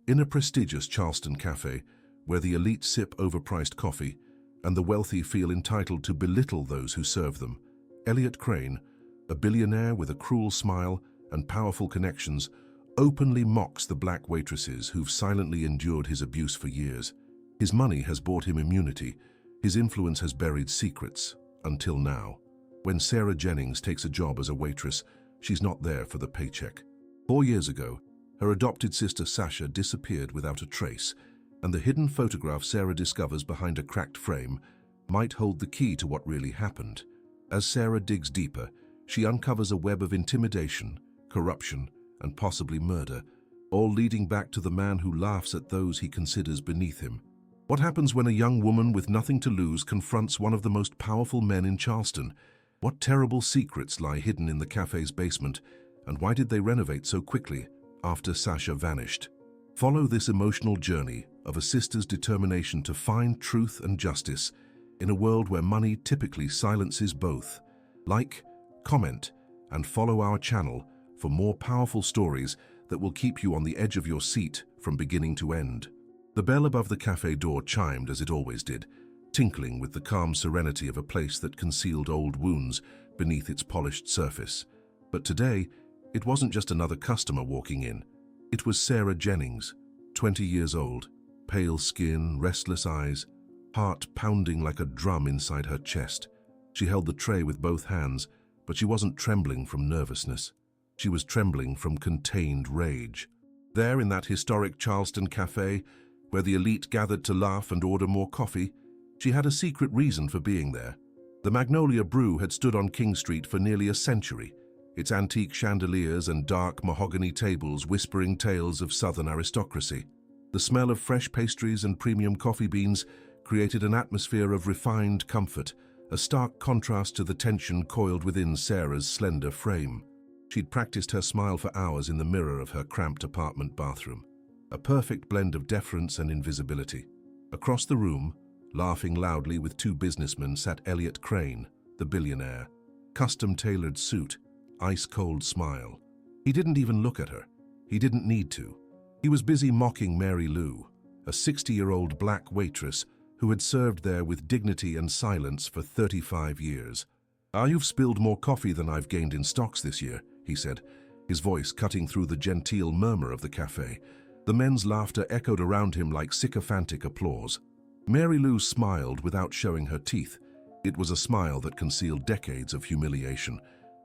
In a prestigious Charleston cafe, where the elite sip overpriced coffee and the wealthy feel entitled to belittle those who serve them, Elliot Crane, a billionaire with a cruel smile and powerful connections, openly mocks the black waitresses who've silently endured his abuse for years. His money has bought him immunity. His influence has buried secrets, until now. When Sarah Jennings takes a job as a waitress, she's not there for the paycheck. 4 years ago, her adopted sister Sasha disappeared without a trace, and the hidden photograph Sarah discovers behind a cracked frame might hold the key to what really happened. As Sarah digs deeper, she uncovers a web of intimidation, corruption, and possibly murder, all leading back to the man who laughs at those he considers beneath him. What happens when a young woman with nothing to lose confronts one of the most powerful men in Charleston? What terrible secrets lie hidden in the cafe's basement, and why did they renovate so quickly after Sasha vanished? Follow this emotional journey of a sister's determination to find truth and justice in a world where money typically silences both. Like, comment, and follow our channel for more powerful stories that will keep you on the edge of your seat from beginning to end. The bell above the cafe door chimed as it always did, tinkling with the calm serenity of a place that concealed old wounds beneath its polished surface. But today, it wasn't just another customer walking in. It was Sarah Jennings, 20 years old, pale skin, restless eyes, heart pounding like a drum inside her chest. She held the tray with both hands, but she wasn't trembling from nervousness. She was trembling from contained rage. There in that historic Charleston cafe, where the elite gathered to laugh and order more coffee, she had a secret reason for being there. The Magnolia Brew had stood on King Street for nearly a century, its antique chandeliers and dark mahogany tables whispering tales of Southern aristocracy. The smell of fresh pastries and premium coffee beans created an atmosphere of refined comfort, a stark contrast to the tension coiled within Sarah's slender frame. She'd practiced her smile for hours in the mirror of her cramped apartment bathroom, a perfect blend of deference and invisibility. Across the room, laughing loudly with two businessmen, sat Elliot Crane, the billionaire. Custom-tailored suit, ice-cold smile. He didn't even look at her. He didn't need to. He was busy mocking Mary Lou, a 60-year-old black waitress who had served there with dignity and silence for 35 years. "You've spilled more coffee than I've gained in stocks this year," he said, his voice cutting through the genteel murmur of the cafe. The men's laughter echoed around him like sycophantic applause. Mary Lou smiled without showing her teeth. It was a smile that concealed decades of humiliation.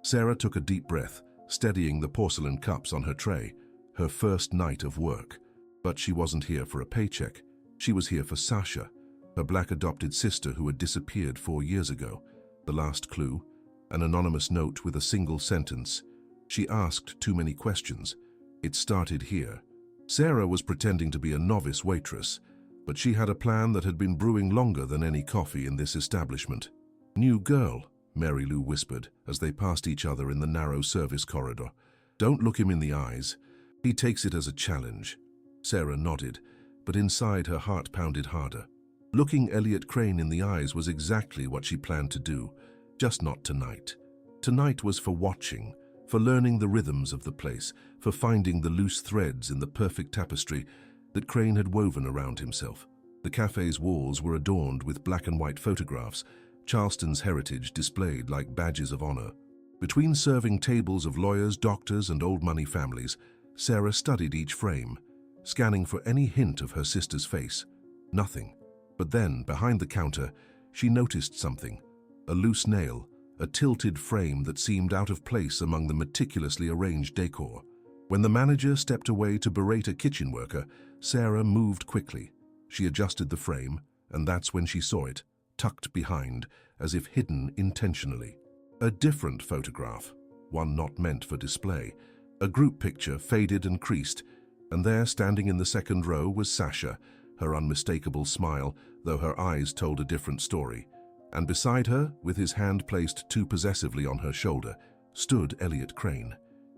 Sarah took a deep breath, steadying the porcelain cups on her tray, her first night of work. But she wasn't here for a paycheck. She was here for Sasha, her black adopted sister who had disappeared 4 years ago. The last clue, an anonymous note with a single sentence. She asked too many questions. It started here. Sarah was pretending to be a novice waitress, but she had a plan that had been brewing longer than any coffee in this establishment. "New girl," Mary Lou whispered as they passed each other in the narrow service corridor. "Don't look him in the eyes. He takes it as a challenge." Sarah nodded, but inside her heart pounded harder. Looking Elliot Crane in the eyes was exactly what she planned to do, just not tonight. Tonight was for watching, for learning the rhythms of the place, for finding the loose threads in the perfect tapestry that Crane had woven around himself. The cafe's walls were adorned with black and white photographs, Charleston's heritage displayed like badges of honor. Between serving tables of lawyers, doctors, and old money families, Sarah studied each frame, scanning for any hint of her sister's face. Nothing. But then, behind the counter, she noticed something. A loose nail, a tilted frame that seemed out of place among the meticulously arranged decor. When the manager stepped away to berate a kitchen worker, Sarah moved quickly. She adjusted the frame, and that's when she saw it, tucked behind, as if hidden intentionally. A different photograph, one not meant for display. A group picture, faded and creased, and there, standing in the second row, was Sasha, her unmistakable smile, though her eyes told a different story. And beside her, with his hand placed too possessively on her shoulder, stood Elliot Crane.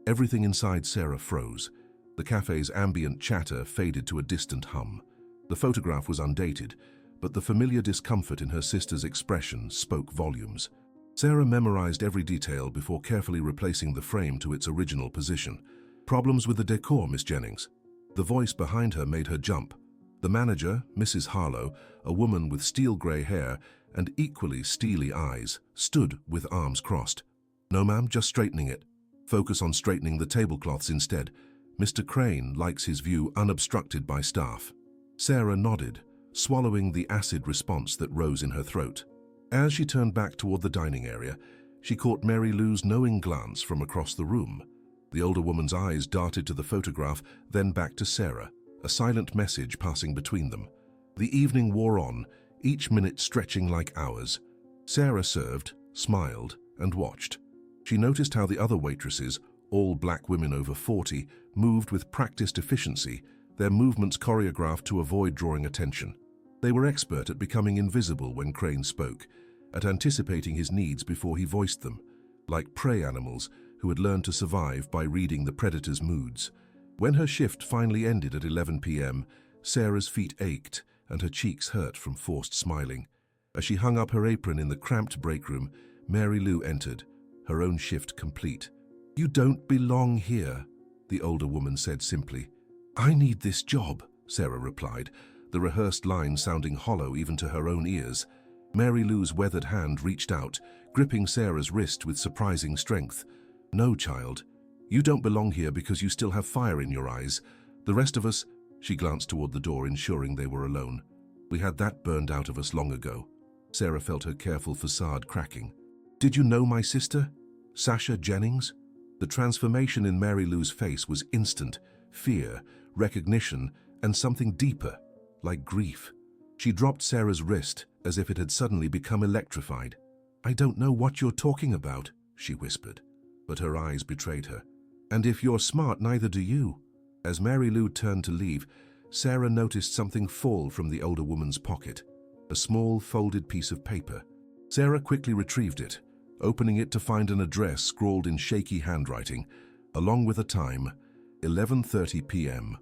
Everything inside Sarah froze. The cafe's ambient chatter faded to a distant hum. The photograph was undated, but the familiar discomfort in her sister's expression spoke volumes. Sarah memorized every detail before carefully replacing the frame to its original position. "Problems with the decor, Miss Jennings?" The voice behind her made her jump. The manager, Mrs. Harlow, a woman with steel-grey hair and equally steely eyes, stood with arms crossed. "No, ma'am, just straightening it. Focus on straightening the tablecloths instead. Mr. Crane likes his view unobstructed by staff." Sarah nodded, swallowing the acid response that rose in her throat. As she turned back toward the dining area, she caught Mary Lou's knowing glance from across the room. The older woman's eyes darted to the photograph, then back to Sarah, a silent message passing between them. The evening wore on, each minute stretching like hours. Sarah served, smiled, and watched. She noticed how the other waitresses, all black women over 40, moved with practiced efficiency, their movements choreographed to avoid drawing attention. They were expert at becoming invisible when Crane spoke, at anticipating his needs before he voiced them, like prey animals who had learned to survive by reading the predator's moods. When her shift finally ended at 11 p.m., Sarah's feet ached and her cheeks hurt from forced smiling. As she hung up her apron in the cramped break room, Mary Lou entered, her own shift complete. "You don't belong here," the older woman said simply. "I need this job," Sarah replied, the rehearsed line sounding hollow even to her own ears. Mary Lou's weathered hand reached out, gripping Sarah's wrist with surprising strength. "No, child. You don't belong here because you still have fire in your eyes. The rest of us," she glanced toward the door, ensuring they were alone. "We had that burned out of us long ago." Sarah felt her careful facade cracking. "Did you know my sister, Sasha Jennings?" The transformation in Mary Lou's face was instant: fear, recognition, and something deeper, like grief. She dropped Sarah's wrist as if it had suddenly become electrified. "I don't know what you're talking about," she whispered, but her eyes betrayed her. "And if you're smart, neither do you." As Mary Lou turned to leave, Sarah noticed something fall from the older woman's pocket, a small folded piece of paper. Sarah quickly retrieved it, opening it to find an address scrawled in shaky handwriting, along with a time, 11:30 p.m.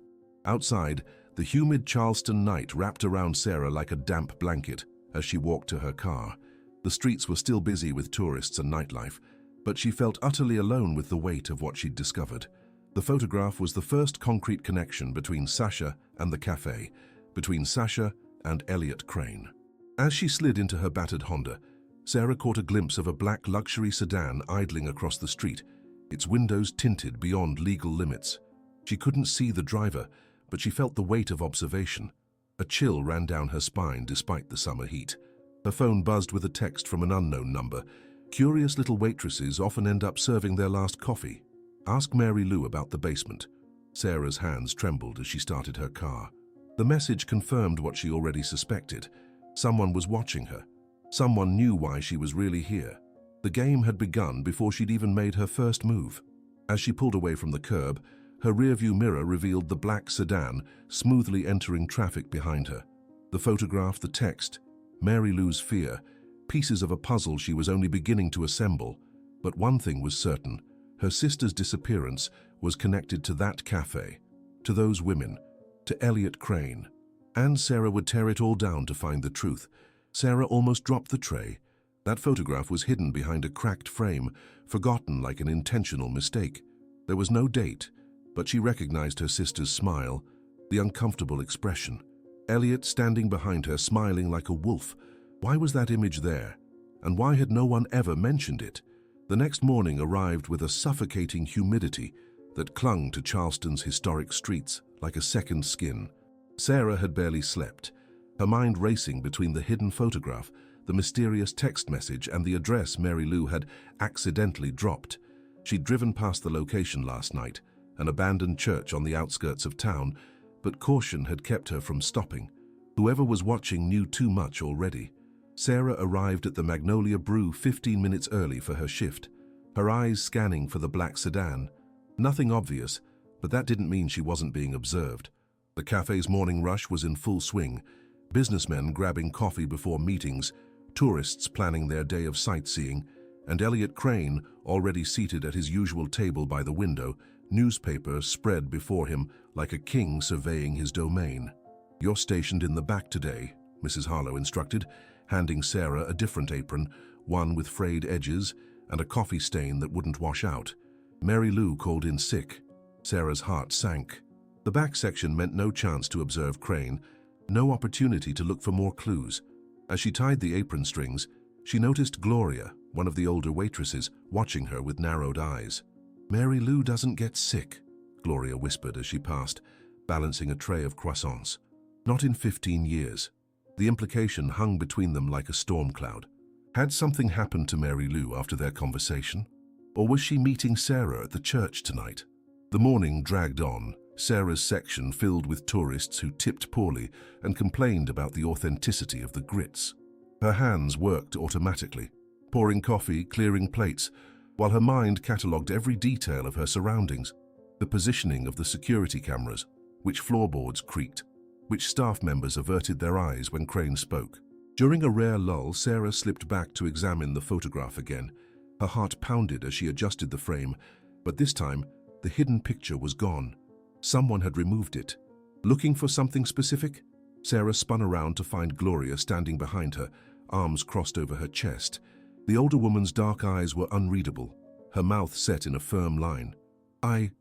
Outside, the humid Charleston night wrapped around Sarah like a damp blanket as she walked to her car. The streets were still busy with tourists and nightlife, but she felt utterly alone with the weight of what she'd discovered. The photograph was the first concrete connection between Sasha and the café, between Sasha and Elliot Crane. As she slid into her battered Honda, Sarah caught a glimpse of a black luxury sedan idling across the street, its windows tinted beyond legal limits. She couldn't see the driver, but she felt the weight of observation. A chill ran down her spine despite the summer heat. Her phone buzzed with a text from an unknown number. "Curious little waitresses often end up serving their last coffee. Ask Mary Lou about the basement." Sarah's hands trembled as she started her car. The message confirmed what she already suspected. Someone was watching her. Someone knew why she was really here. The game had begun before she'd even made her first move. As she pulled away from the curb, her rearview mirror revealed the black sedan smoothly entering traffic behind her. The photograph, the text, Mary Lou's fear, pieces of a puzzle she was only beginning to assemble. But one thing was certain: her sister's disappearance was connected to that cafe, to those women, to Elliot Crane. And Sarah would tear it all down to find the truth. Sarah almost dropped the tray. That photograph was hidden behind a cracked frame, forgotten like an intentional mistake. There was no date, but she recognized her sister's smile, the uncomfortable expression. Elliot standing behind her, smiling like a wolf. Why was that image there? And why had no one ever mentioned it? The next morning arrived with a suffocating humidity that clung to Charleston's historic streets like a second skin. Sarah had barely slept, her mind racing between the hidden photograph, the mysterious text message, and the address Mary Lou had accidentally dropped. She'd driven past the location last night, an abandoned church on the outskirts of town, but caution had kept her from stopping. Whoever was watching knew too much already. Sarah arrived at the Magnolia Brew 15 minutes early for her shift, her eyes scanning for the black sedan. Nothing obvious, but that didn't mean she wasn't being observed. The cafe's morning rush was in full swing, businessmen grabbing coffee before meetings, tourists planning their day of sightseeing, and Elliot Crane, already seated at his usual table by the window, newspaper spread before him like a king surveying his domain. "You're stationed in the back today," Mrs. Harlow instructed, handing Sarah a different apron, one with frayed edges and a coffee stain that wouldn't wash out. Mary Lou called in sick. Sarah's heart sank. The back section meant no chance to observe Crane, no opportunity to look for more clues. As she tied the apron strings, she noticed Gloria, one of the older waitresses, watching her with narrowed eyes. "Mary Lou doesn't get sick," Gloria whispered as she passed, balancing a tray of croissants. "Not in 15 years. The implication hung between them like a storm cloud. Had something happened to Mary Lou after their conversation? Or was she meeting Sarah at the church tonight? The morning dragged on, Sarah's section filled with tourists who tipped poorly and complained about the authenticity of the grits. Her hands worked automatically, pouring coffee, clearing plates, while her mind catalogued every detail of her surroundings. The positioning of the security cameras, which floorboards creaked, which staff members averted their eyes when Crane spoke. During a rare lull, Sarah slipped back to examine the photograph again. Her heart pounded as she adjusted the frame, but this time, the hidden picture was gone. Someone had removed it. Looking for something specific? Sarah spun around to find Gloria standing behind her, arms crossed over her chest. The older woman's dark eyes were unreadable, her mouth set in a firm line. I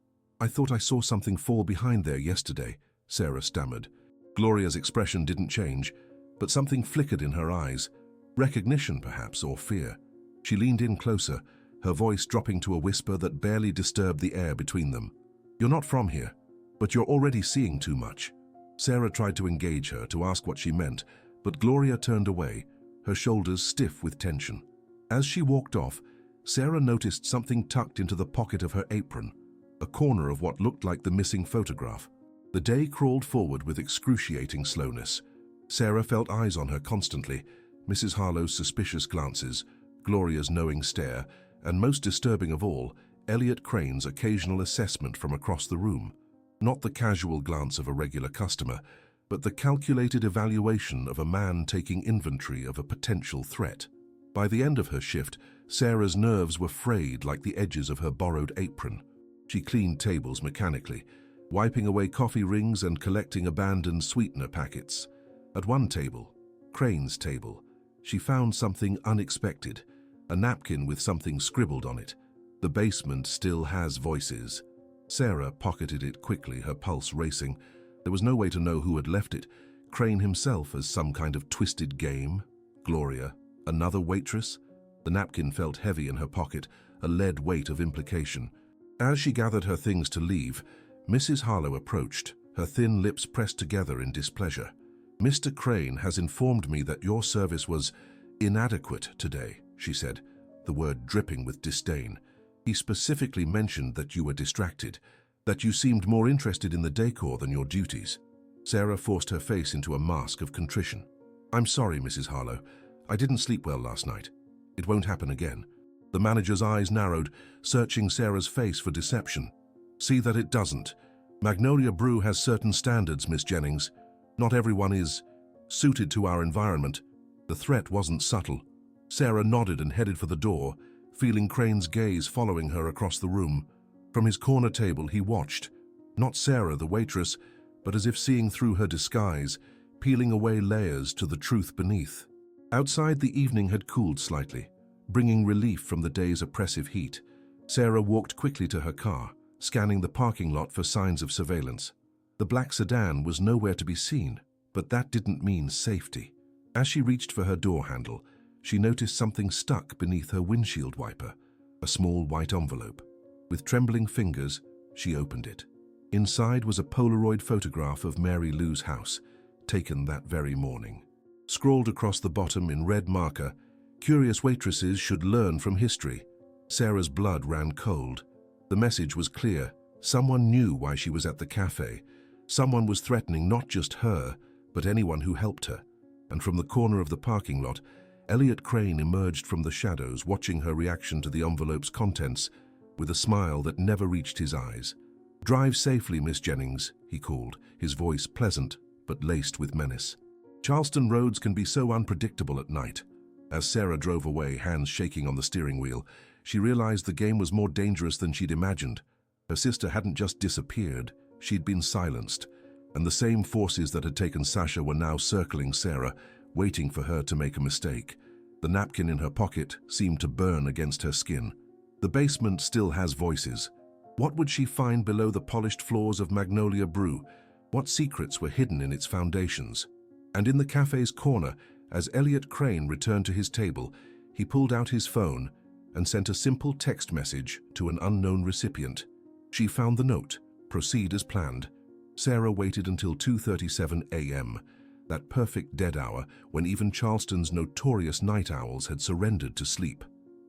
thought I saw something fall behind there yesterday," Sarah stammered. Gloria's expression didn't change, but something flickered in her eyes. Recognition, perhaps, or fear. She leaned in closer, her voice dropping to a whisper that barely disturbed the air between them. "You're not from here, but you're already seeing too much." Sarah tried to engage her, to ask what she meant, but Gloria turned away, her shoulders stiff with tension. As she walked off, Sarah noticed something tucked into the pocket of her apron, a corner of what looked like the missing photograph. The day crawled forward with excruciating slowness. Sarah felt eyes on her constantly, Mrs. Harlowe's suspicious glances, Gloria's knowing stare, and most disturbing of all, Elliot Crane's occasional assessment from across the room. Not the casual glance of a regular customer, but the calculated evaluation of a man taking inventory of a potential threat. By the end of her shift, Sarah's nerves were frayed like the edges of her borrowed apron. She cleaned tables mechanically, wiping away coffee rings and collecting abandoned sweetener packets. At one table, Crane's table, she found something unexpected, a napkin with something scribbled on it. "The basement still has voices." Sarah pocketed it quickly, her pulse racing. There was no way to know who had left it. Crane himself as some kind of twisted game? Gloria? Another waitress? The napkin felt heavy in her pocket, a lead weight of implication. As she gathered her things to leave, Mrs. Harlowe approached, her thin lips pressed together in displeasure. "Mr. Crane has informed me that your service was inadequate today," she said, the word dripping with disdain. "He specifically mentioned that you were distracted, that you seemed more interested in the decor than your duties." Sarah forced her face into a mask of contrition. "I'm sorry, Mrs. Harlowe. I didn't sleep well last night. It won't happen again." The manager's eyes narrowed, searching Sarah's face for deception. "See that it doesn't. Magnolia Brew has certain standards, Miss Jennings. Not everyone is suited to our environment." The threat wasn't subtle. Sarah nodded and headed for the door, feeling Crane's gaze following her across the room. From his corner table he watched, not Sarah the waitress, but as if seeing through her disguise, peeling away layers to the truth beneath. Outside, the evening had cooled slightly, bringing relief from the day's oppressive heat. Sarah walked quickly to her car, scanning the parking lot for signs of surveillance. The black sedan was nowhere to be seen, but that didn't mean safety. As she reached for her door handle, she noticed something stuck beneath her windshield wiper, a small white envelope. With trembling fingers, she opened it. Inside was a Polaroid photograph of Mary Lou's house, taken that very morning. Scrawled across the bottom in red marker, "Curious waitresses should learn from history." Sarah's blood ran cold. The message was clear. Someone knew why she was at the cafe. Someone was threatening not just her, but anyone who helped her. And from the corner of the parking lot, Elliot Crane emerged from the shadows, watching her reaction to the envelope's contents, with a smile that never reached his eyes. "Drive safely, Miss Jennings," he called, his voice pleasant, but laced with menace. Charleston roads can be so unpredictable at night. As Sarah drove away, hands shaking on the steering wheel, she realized the game was more dangerous than she'd imagined. Her sister hadn't just disappeared, she'd been silenced, and the same forces that had taken Sasha were now circling Sarah, waiting for her to make a mistake. The napkin in her pocket seemed to burn against her skin. "The basement still has voices." What would she find below the polished floors of Magnolia Brew? What secrets were hidden in its foundations? And in the cafe's corner, as Elliot Crane returned to his table, he pulled out his phone and sent a simple text message to an unknown recipient. She found the note. Proceed as planned. Sarah waited until 2:37 a.m., that perfect dead hour when even Charleston's notorious night owls had surrendered to sleep.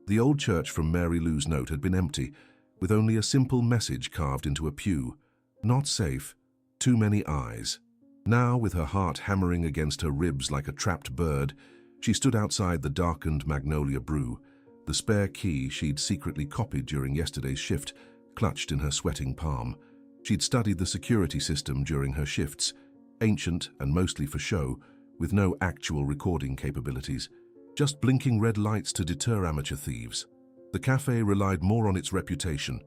The old church from Mary Lou's note had been empty, with only a simple message carved into a pew. Not safe. Too many eyes. Now, with her heart hammering against her ribs like a trapped bird, she stood outside the darkened Magnolia Brew, the spare key she'd secretly copied during yesterday's shift clutched in her sweating palm. She'd studied the security system during her shifts, ancient and mostly for show, with no actual recording capabilities, just blinking red lights to deter amateur thieves. The cafe relied more on its reputation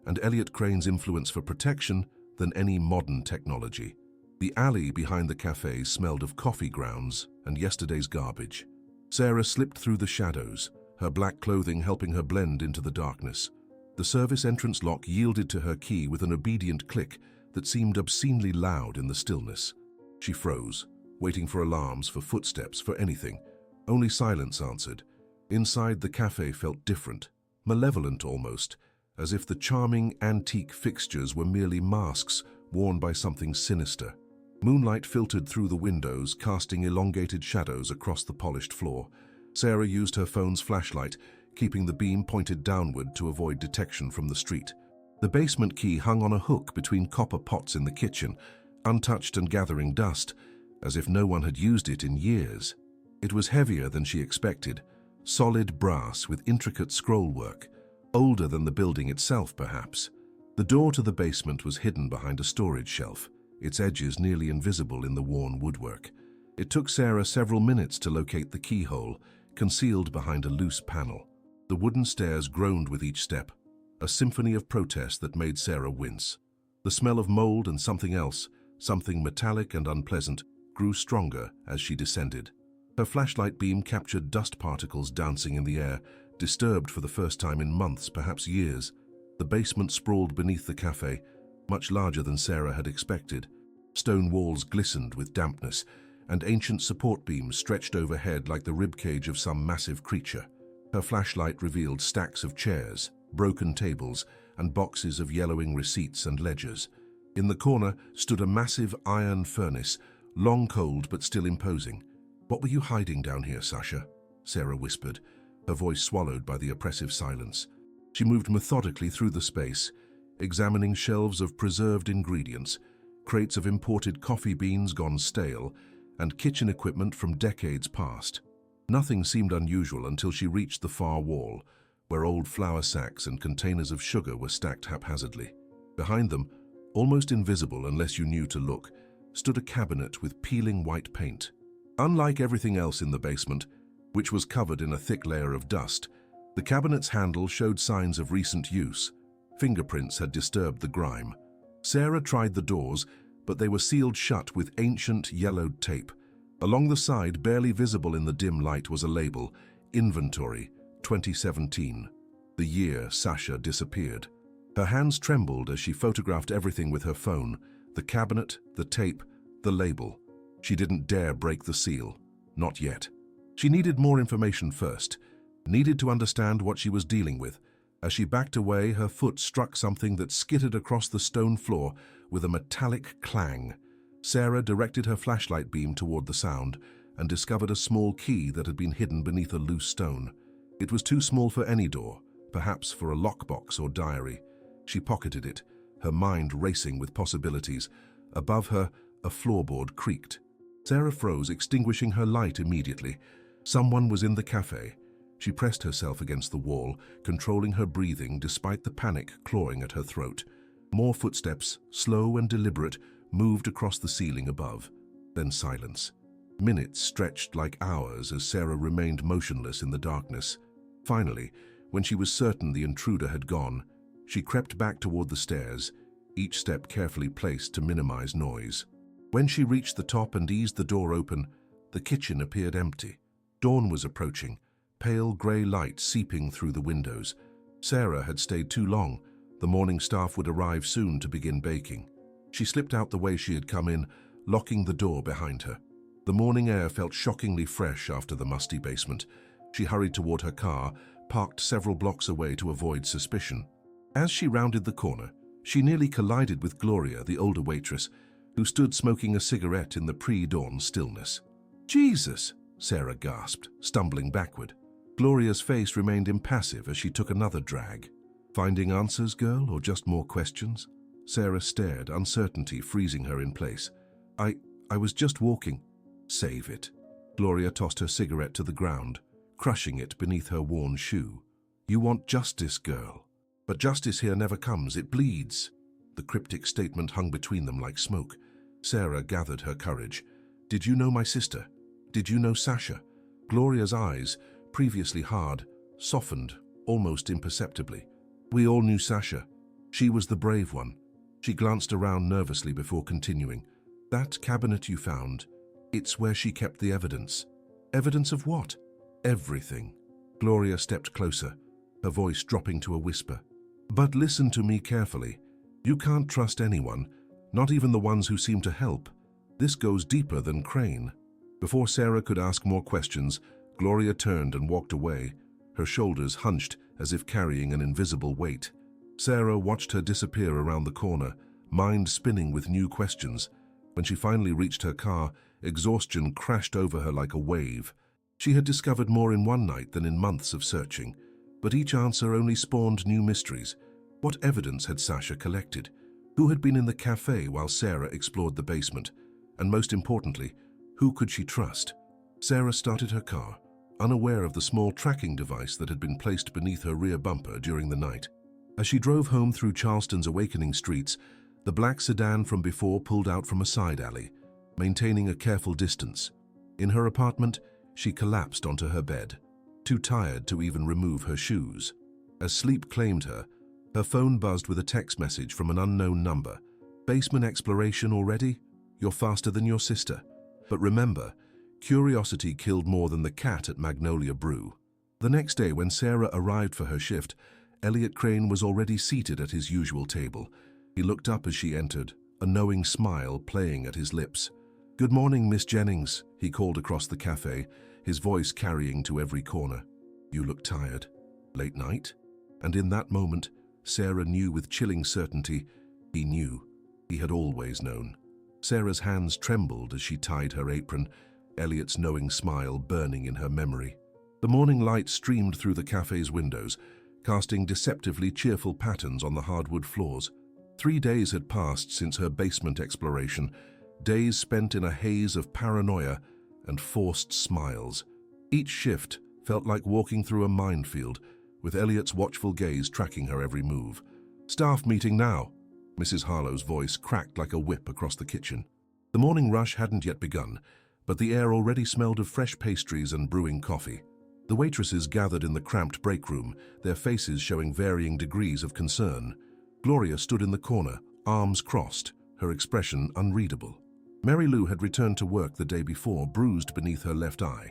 and Elliot Crane's influence for protection than any modern technology. The alley behind the cafe smelled of coffee grounds and yesterday's garbage. Sarah slipped through the shadows, her black clothing helping her blend into the darkness. The service entrance lock yielded to her key with an obedient click that seemed obscenely loud in the stillness. She froze, waiting for alarms, for footsteps, for anything. Only silence answered. Inside, the cafe felt different, malevolent almost, as if the charming antique fixtures were merely masks worn by something sinister. Moonlight filtered through the windows, casting elongated shadows across the polished floor. Sarah used her phone's flashlight, keeping the beam pointed downward to avoid detection from the street. The basement key hung on a hook between copper pots in the kitchen, untouched and gathering dust, as if no one had used it in years. It was heavier than she expected, solid brass with intricate scrollwork, older than the building itself perhaps. The door to the basement was hidden behind a storage shelf, its edges nearly invisible in the worn woodwork. It took Sarah several minutes to locate the keyhole, concealed behind a loose panel. The wooden stairs groaned with each step, a symphony of protest that made Sarah wince. The smell of mold and something else, something metallic and unpleasant, grew stronger as she descended. Her flashlight beam captured dust particles dancing in the air, disturbed for the first time in months, perhaps years. The basement sprawled beneath the cafe, much larger than Sarah had expected. Stone walls glistened with dampness, and ancient support beams stretched overhead like the ribcage of some massive creature. Her flashlight revealed stacks of chairs, broken tables, and boxes of yellowing receipts and ledgers. In the corner stood a massive iron furnace, long cold but still imposing. "What were you hiding down here, Sasha?" Sarah whispered, her voice swallowed by the oppressive silence. She moved methodically through the space, examining shelves of preserved ingredients, crates of imported coffee beans gone stale, and kitchen equipment from decades past. Nothing seemed unusual until she reached the far wall, where old flour sacks and containers of sugar were stacked haphazardly. Behind them, almost invisible unless you knew to look, stood a cabinet with peeling white paint. Unlike everything else in the basement, which was covered in a thick layer of dust, the cabinet's handle showed signs of recent use. Fingerprints had disturbed the grime. Sarah tried the doors, but they were sealed shut with ancient yellowed tape. Along the side, barely visible in the dim light, was a label, Inventory, 2017, the year Sasha disappeared. Her hands trembled as she photographed everything with her phone, the cabinet, the tape, the label. She didn't dare break the seal. Not yet. She needed more information first, needed to understand what she was dealing with. As she backed away, her foot struck something that skittered across the stone floor with a metallic clang. Sarah directed her flashlight beam toward the sound and discovered a small key that had been hidden beneath a loose stone. It was too small for any door, perhaps for a lockbox or diary. She pocketed it, her mind racing with possibilities. Above her, a floorboard creaked. Sarah froze, extinguishing her light immediately. Someone was in the cafe. She pressed herself against the wall, controlling her breathing despite the panic clawing at her throat. More footsteps, slow and deliberate, moved across the ceiling above. Then silence. Minutes stretched like hours as Sarah remained motionless in the darkness. Finally, when she was certain the intruder had gone, she crept back toward the stairs, each step carefully placed to minimize noise. When she reached the top and eased the door open, the kitchen appeared empty. Dawn was approaching, pale gray light seeping through the windows. Sarah had stayed too long, The morning staff would arrive soon to begin baking. She slipped out the way she had come in, locking the door behind her. The morning air felt shockingly fresh after the musty basement. She hurried toward her car, parked several blocks away to avoid suspicion. As she rounded the corner, she nearly collided with Gloria, the older waitress, who stood smoking a cigarette in the pre-dawn stillness. "Jesus!" Sarah gasped, stumbling backward. Gloria's face remained impassive as she took another drag. "Finding answers, girl, or just more questions?" Sarah stared, uncertainty freezing her in place. I was just walking." "Save it." Gloria tossed her cigarette to the ground, crushing it beneath her worn shoe. "You want justice, girl. But justice here never comes, it bleeds." The cryptic statement hung between them like smoke. Sarah gathered her courage. "Did you know my sister? Did you know Sasha?" Gloria's eyes, previously hard, softened, almost imperceptibly. "We all knew Sasha. She was the brave one." She glanced around nervously before continuing. "That cabinet you found, it's where she kept the evidence." "Evidence of what?" "Everything." Gloria stepped closer, her voice dropping to a whisper. "But listen to me carefully. You can't trust anyone, not even the ones who seem to help. This goes deeper than Crane." Before Sarah could ask more questions, Gloria turned and walked away, her shoulders hunched as if carrying an invisible weight. Sarah watched her disappear around the corner, mind spinning with new questions. When she finally reached her car, exhaustion crashed over her like a wave. She had discovered more in one night than in months of searching, but each answer only spawned new mysteries. What evidence had Sasha collected? Who had been in the café while Sarah explored the basement? And most importantly, who could she trust? Sarah started her car, unaware of the small tracking device that had been placed beneath her rear bumper during the night. As she drove home through Charleston's awakening streets, the black sedan from before pulled out from a side alley, maintaining a careful distance. In her apartment, she collapsed onto her bed, too tired to even remove her shoes. As sleep claimed her, her phone buzzed with a text message from an unknown number. "Basement exploration already? You're faster than your sister." But remember, curiosity killed more than the cat at Magnolia Brew. The next day, when Sarah arrived for her shift, Elliot Crane was already seated at his usual table. He looked up as she entered, a knowing smile playing at his lips. "Good morning, Miss Jennings," he called across the cafe, his voice carrying to every corner. "You look tired. Late night?" And in that moment, Sarah knew with chilling certainty. He knew. He had always known. Sarah's hands trembled as she tied her apron, Elliot's knowing smile burning in her memory. The morning light streamed through the cafe's windows, casting deceptively cheerful patterns on the hardwood floors. 3 days had passed since her basement exploration, days spent in a haze of paranoia and forced smiles. Each shift felt like walking through a minefield, with Elliot's watchful gaze tracking her every move. "Staff meeting now." Mrs. Harlow's voice cracked like a whip across the kitchen. The morning rush hadn't yet begun, but the air already smelled of fresh pastries and brewing coffee. The waitresses gathered in the cramped break room, their faces showing varying degrees of concern. Gloria stood in the corner, arms crossed, her expression unreadable. Mary Lou had returned to work the day before, bruised beneath her left eye.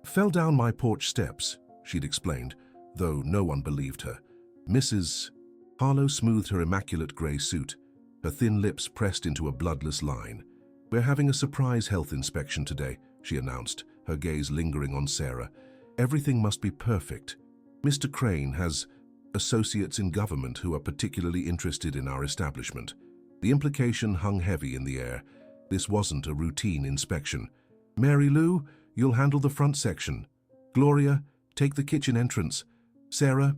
"Fell down my porch steps," she'd explained, though no one believed her. Mrs. Harlow smoothed her immaculate grey suit, her thin lips pressed into a bloodless line. "We're having a surprise health inspection today," she announced, her gaze lingering on Sarah. "Everything must be perfect. Mr. Crane has associates in government who are particularly interested in our establishment." The implication hung heavy in the air. This wasn't a routine inspection. "Mary Lou, you'll handle the front section. Gloria, take the kitchen entrance. Sarah,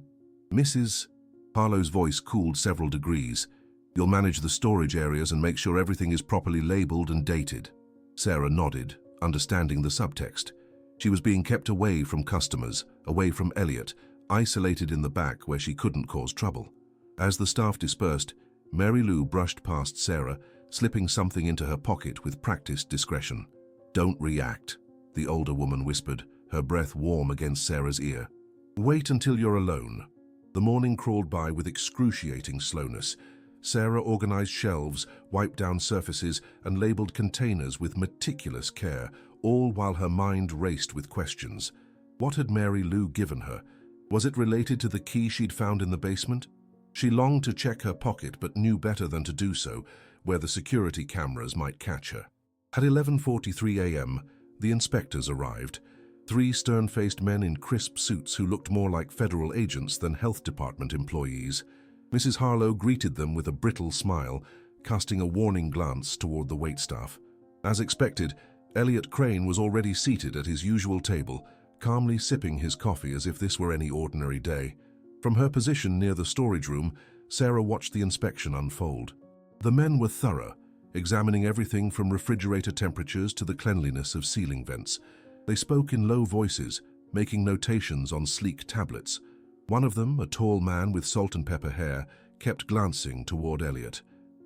Mrs. Harlow's voice cooled several degrees. "You'll manage the storage areas and make sure everything is properly labeled and dated." Sarah nodded, understanding the subtext. She was being kept away from customers, away from Elliot, isolated in the back where she couldn't cause trouble. As the staff dispersed, Mary Lou brushed past Sarah, slipping something into her pocket with practiced discretion. "Don't react," the older woman whispered, her breath warm against Sarah's ear. "Wait until you're alone." The morning crawled by with excruciating slowness. Sarah organized shelves, wiped down surfaces, and labeled containers with meticulous care, all while her mind raced with questions. What had Mary Lou given her? Was it related to the key she'd found in the basement? She longed to check her pocket but knew better than to do so where the security cameras might catch her. At 11:43 a.m., the inspectors arrived. 3 stern-faced men in crisp suits who looked more like federal agents than health department employees. Mrs. Harlow greeted them with a brittle smile, casting a warning glance toward the waitstaff. As expected, Elliot Crane was already seated at his usual table, calmly sipping his coffee as if this were any ordinary day. From her position near the storage room, Sarah watched the inspection unfold. The men were thorough, examining everything from refrigerator temperatures to the cleanliness of ceiling vents. They spoke in low voices, making notations on sleek tablets. One of them, a tall man with salt and pepper hair, kept glancing toward Elliot,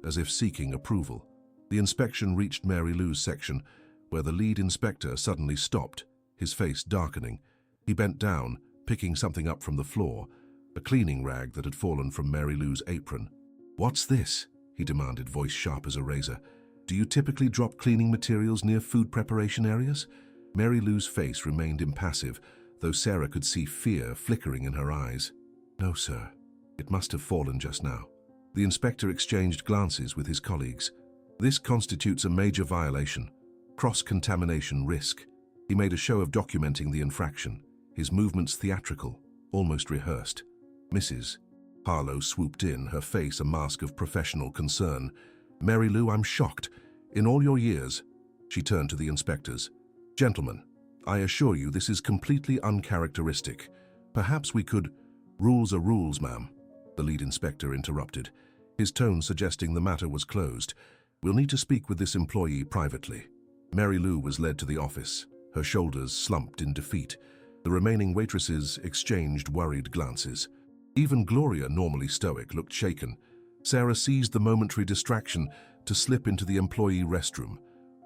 as if seeking approval. The inspection reached Mary Lou's section, where the lead inspector suddenly stopped, his face darkening. He bent down, picking something up from the floor, a cleaning rag that had fallen from Mary Lou's apron. "What's this?" he demanded, voice sharp as a razor. "Do you typically drop cleaning materials near food preparation areas?" Mary Lou's face remained impassive, though Sarah could see fear flickering in her eyes. "No, sir. It must have fallen just now." The inspector exchanged glances with his colleagues. "This constitutes a major violation. Cross-contamination risk." He made a show of documenting the infraction, his movements theatrical, almost rehearsed. "Mrs. Harlow swooped in, her face a mask of professional concern. "Mary Lou, I'm shocked. In all your years..." She turned to the inspectors. "Gentlemen, I assure you this is completely uncharacteristic. Perhaps we could..." "Rules are rules, ma'am," the lead inspector interrupted, his tone suggesting the matter was closed. "We'll need to speak with this employee privately." Mary Lou was led to the office, her shoulders slumped in defeat. The remaining waitresses exchanged worried glances. Even Gloria, normally stoic, looked shaken. Sarah seized the momentary distraction to slip into the employee restroom.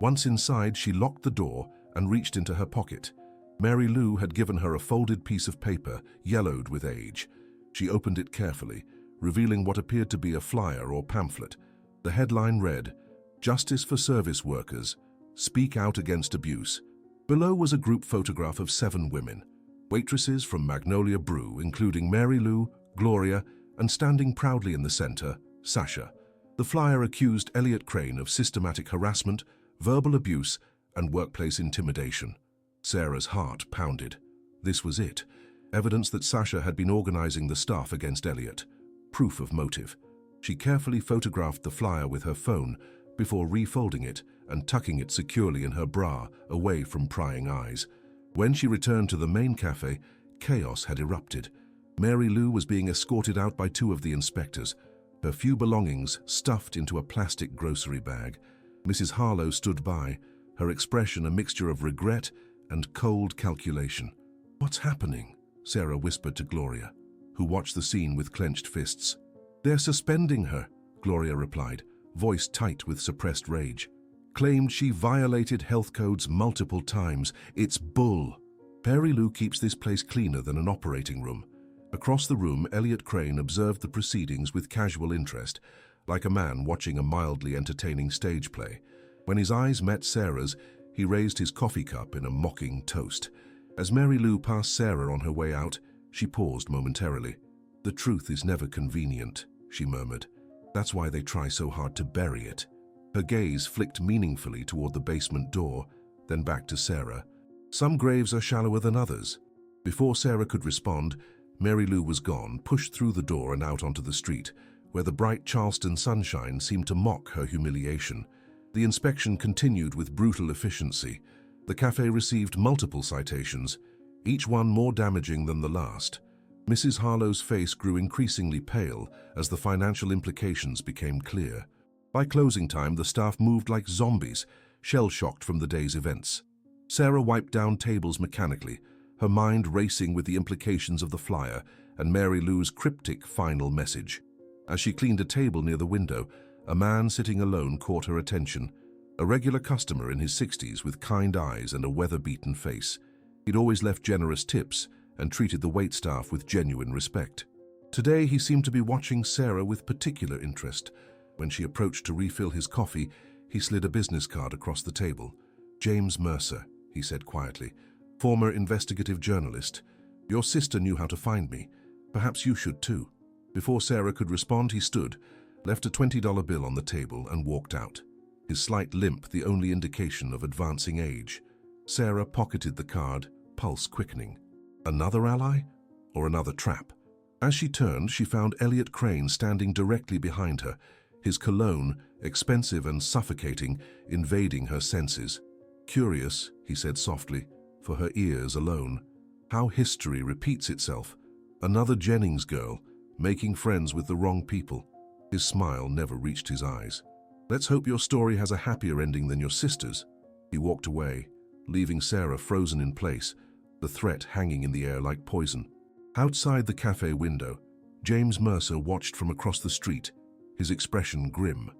Once inside, she locked the door and reached into her pocket. Mary Lou had given her a folded piece of paper, yellowed with age. She opened it carefully, revealing what appeared to be a flyer or pamphlet. The headline read, "Justice for Service Workers. Speak out against abuse." Below was a group photograph of 7 women, waitresses from Magnolia Brew, including Mary Lou, Gloria, and standing proudly in the center, Sasha. The flyer accused Elliot Crane of systematic harassment, verbal abuse, and workplace intimidation. Sarah's heart pounded. This was it. Evidence that Sasha had been organizing the staff against Elliot. Proof of motive. She carefully photographed the flyer with her phone before refolding it and tucking it securely in her bra, away from prying eyes. When she returned to the main cafe, chaos had erupted. Mary Lou was being escorted out by 2 of the inspectors, her few belongings stuffed into a plastic grocery bag. Mrs. Harlow stood by, her expression a mixture of regret and cold calculation. "What's happening?" Sarah whispered to Gloria, who watched the scene with clenched fists. "They're suspending her," Gloria replied, voice tight with suppressed rage. "Claimed she violated health codes multiple times. It's bull." Mary Lou keeps this place cleaner than an operating room. Across the room, Elliot Crane observed the proceedings with casual interest, like a man watching a mildly entertaining stage play. When his eyes met Sarah's, he raised his coffee cup in a mocking toast. As Mary Lou passed Sarah on her way out, she paused momentarily. "The truth is never convenient," she murmured. "That's why they try so hard to bury it." Her gaze flicked meaningfully toward the basement door, then back to Sarah. "Some graves are shallower than others." Before Sarah could respond, Mary Lou was gone, pushed through the door and out onto the street, where the bright Charleston sunshine seemed to mock her humiliation. The inspection continued with brutal efficiency. The cafe received multiple citations, each one more damaging than the last. Mrs. Harlow's face grew increasingly pale as the financial implications became clear. By closing time, the staff moved like zombies, shell-shocked from the day's events. Sarah wiped down tables mechanically, her mind racing with the implications of the flyer and Mary Lou's cryptic final message. As she cleaned a table near the window, a man sitting alone caught her attention. A regular customer in his 60s with kind eyes and a weather-beaten face. He'd always left generous tips and treated the waitstaff with genuine respect. Today, he seemed to be watching Sarah with particular interest. When she approached to refill his coffee, he slid a business card across the table. "James Mercer," he said quietly, "former investigative journalist. Your sister knew how to find me. Perhaps you should too." Before Sarah could respond, he stood, left a $20 bill on the table and walked out, his slight limp the only indication of advancing age. Sarah pocketed the card, pulse quickening. Another ally? Or another trap? As she turned, she found Elliot Crane standing directly behind her, his cologne, expensive and suffocating, invading her senses. "Curious," he said softly, for her ears alone. "How history repeats itself. Another Jennings girl, making friends with the wrong people." His smile never reached his eyes. "Let's hope your story has a happier ending than your sister's." He walked away, leaving Sarah frozen in place, the threat hanging in the air like poison. Outside the cafe window, James Mercer watched from across the street, his expression grim.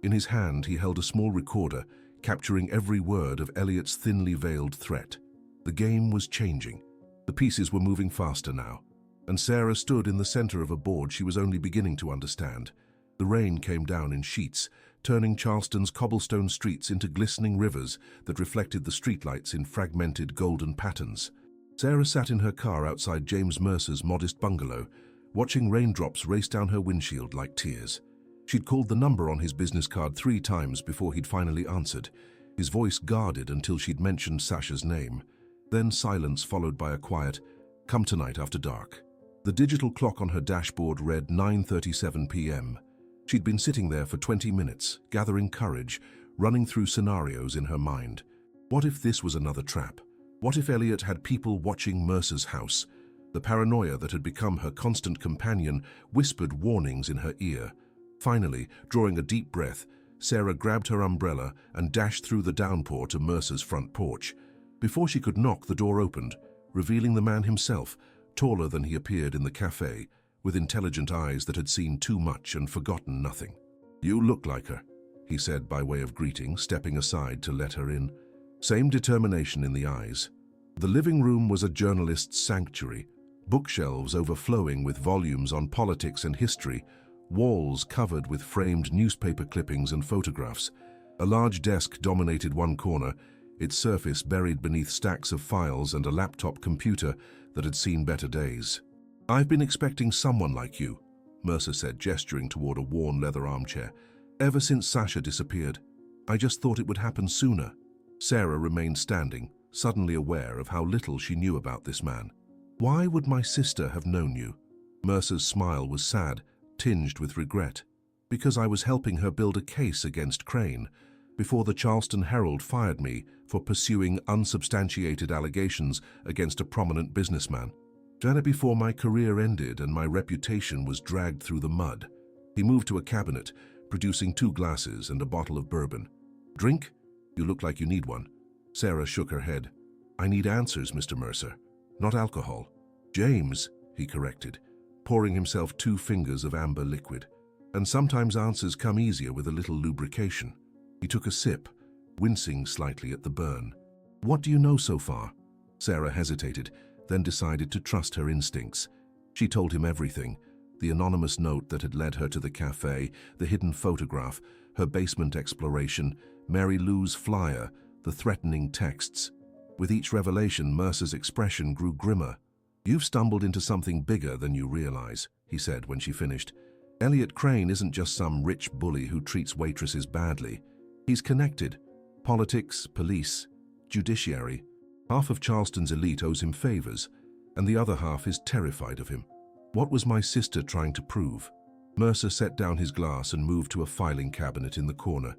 In his hand, he held a small recorder, capturing every word of Elliot's thinly veiled threat. The game was changing. The pieces were moving faster now, and Sarah stood in the center of a board she was only beginning to understand. The rain came down in sheets, turning Charleston's cobblestone streets into glistening rivers that reflected the streetlights in fragmented golden patterns. Sarah sat in her car outside James Mercer's modest bungalow, watching raindrops race down her windshield like tears. She'd called the number on his business card 3 times before he'd finally answered, his voice guarded until she'd mentioned Sasha's name. Then silence followed by a quiet, "Come tonight after dark." The digital clock on her dashboard read 9:37 p.m. She'd been sitting there for 20 minutes, gathering courage, running through scenarios in her mind. What if this was another trap? What if Elliot had people watching Mercer's house? The paranoia that had become her constant companion whispered warnings in her ear. Finally, drawing a deep breath, Sarah grabbed her umbrella and dashed through the downpour to Mercer's front porch. Before she could knock, the door opened, revealing the man himself, taller than he appeared in the cafe, with intelligent eyes that had seen too much and forgotten nothing. "You look like her," he said by way of greeting, stepping aside to let her in. Same determination in the eyes. The living room was a journalist's sanctuary, bookshelves overflowing with volumes on politics and history, walls covered with framed newspaper clippings and photographs. A large desk dominated one corner, its surface buried beneath stacks of files and a laptop computer that had seen better days. "I've been expecting someone like you," Mercer said, gesturing toward a worn leather armchair. "Ever since Sasha disappeared. I just thought it would happen sooner." Sarah remained standing, suddenly aware of how little she knew about this man. "Why would my sister have known you?" Mercer's smile was sad, tinged with regret. "Because I was helping her build a case against Crane, before the Charleston Herald fired me for pursuing unsubstantiated allegations against a prominent businessman. Done it before my career ended and my reputation was dragged through the mud." He moved to a cabinet, producing 2 glasses and a bottle of bourbon. "Drink? You look like you need one." Sarah shook her head. "I need answers, Mr. Mercer, not alcohol." "James," he corrected, pouring himself 2 fingers of amber liquid. "And sometimes answers come easier with a little lubrication." He took a sip, wincing slightly at the burn. "What do you know so far?" Sarah hesitated, then decided to trust her instincts. She told him everything: the anonymous note that had led her to the cafe, the hidden photograph, her basement exploration, Mary Lou's flyer, the threatening texts. With each revelation, Mercer's expression grew grimmer. "You've stumbled into something bigger than you realize," he said when she finished. "Elliot Crane isn't just some rich bully who treats waitresses badly. He's connected. Politics, police, judiciary. Half of Charleston's elite owes him favors, and the other half is terrified of him. What was my sister trying to prove?" Mercer set down his glass and moved to a filing cabinet in the corner.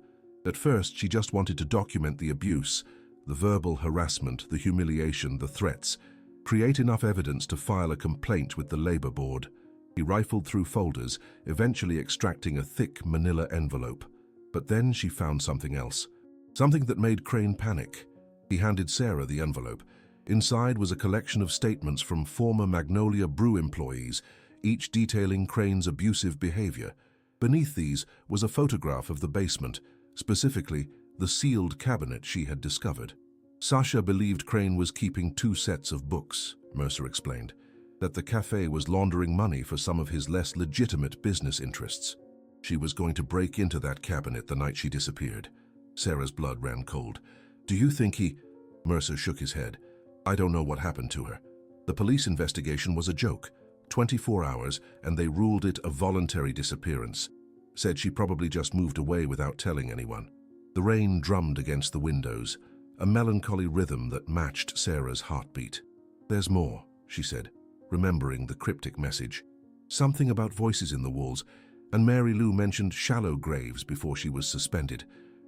At first, she just wanted to document the abuse, the verbal harassment, the humiliation, the threats, create enough evidence to file a complaint with the labor board. He rifled through folders, eventually extracting a thick manila envelope. But then she found something else, something that made Crane panic. He handed Sarah the envelope. Inside was a collection of statements from former Magnolia Brew employees, each detailing Crane's abusive behavior. Beneath these was a photograph of the basement, specifically the sealed cabinet she had discovered. Sasha believed Crane was keeping 2 sets of books, Mercer explained, that the cafe was laundering money for some of his less legitimate business interests. She was going to break into that cabinet the night she disappeared. Sarah's blood ran cold. "Do you think he—" Mercer shook his head. "I don't know what happened to her. The police investigation was a joke. 24 hours, and they ruled it a voluntary disappearance. Said she probably just moved away without telling anyone. The rain drummed against the windows, a melancholy rhythm that matched Sarah's heartbeat. "There's more," she said, remembering the cryptic message. Something about voices in the walls, and Mary Lou mentioned shallow graves before she was suspended.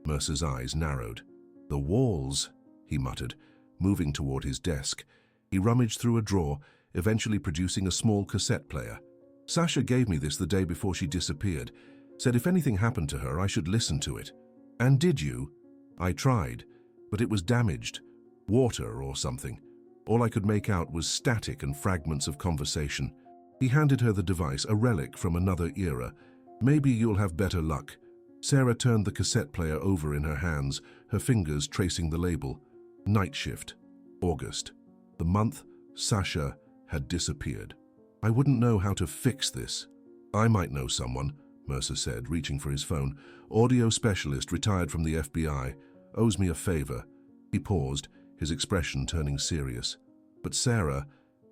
Mercer's eyes narrowed. "The walls," he muttered, moving toward his desk. He rummaged through a drawer, eventually producing a small cassette player. "Sasha gave me this the day before she disappeared. Said if anything happened to her, I should listen to it." "And did you?" "I tried, but it was damaged. Water or something. All I could make out was static and fragments of conversation." He handed her the device, a relic from another era. "Maybe you'll have better luck." Sarah turned the cassette player over in her hands, her fingers tracing the label. Night shift. August. The month Sasha had disappeared. "I wouldn't know how to fix this." "I might know someone," Mercer said, reaching for his phone. "Audio specialist, retired from the FBI. Owes me a favor." He paused, his expression turning serious. "But Sarah,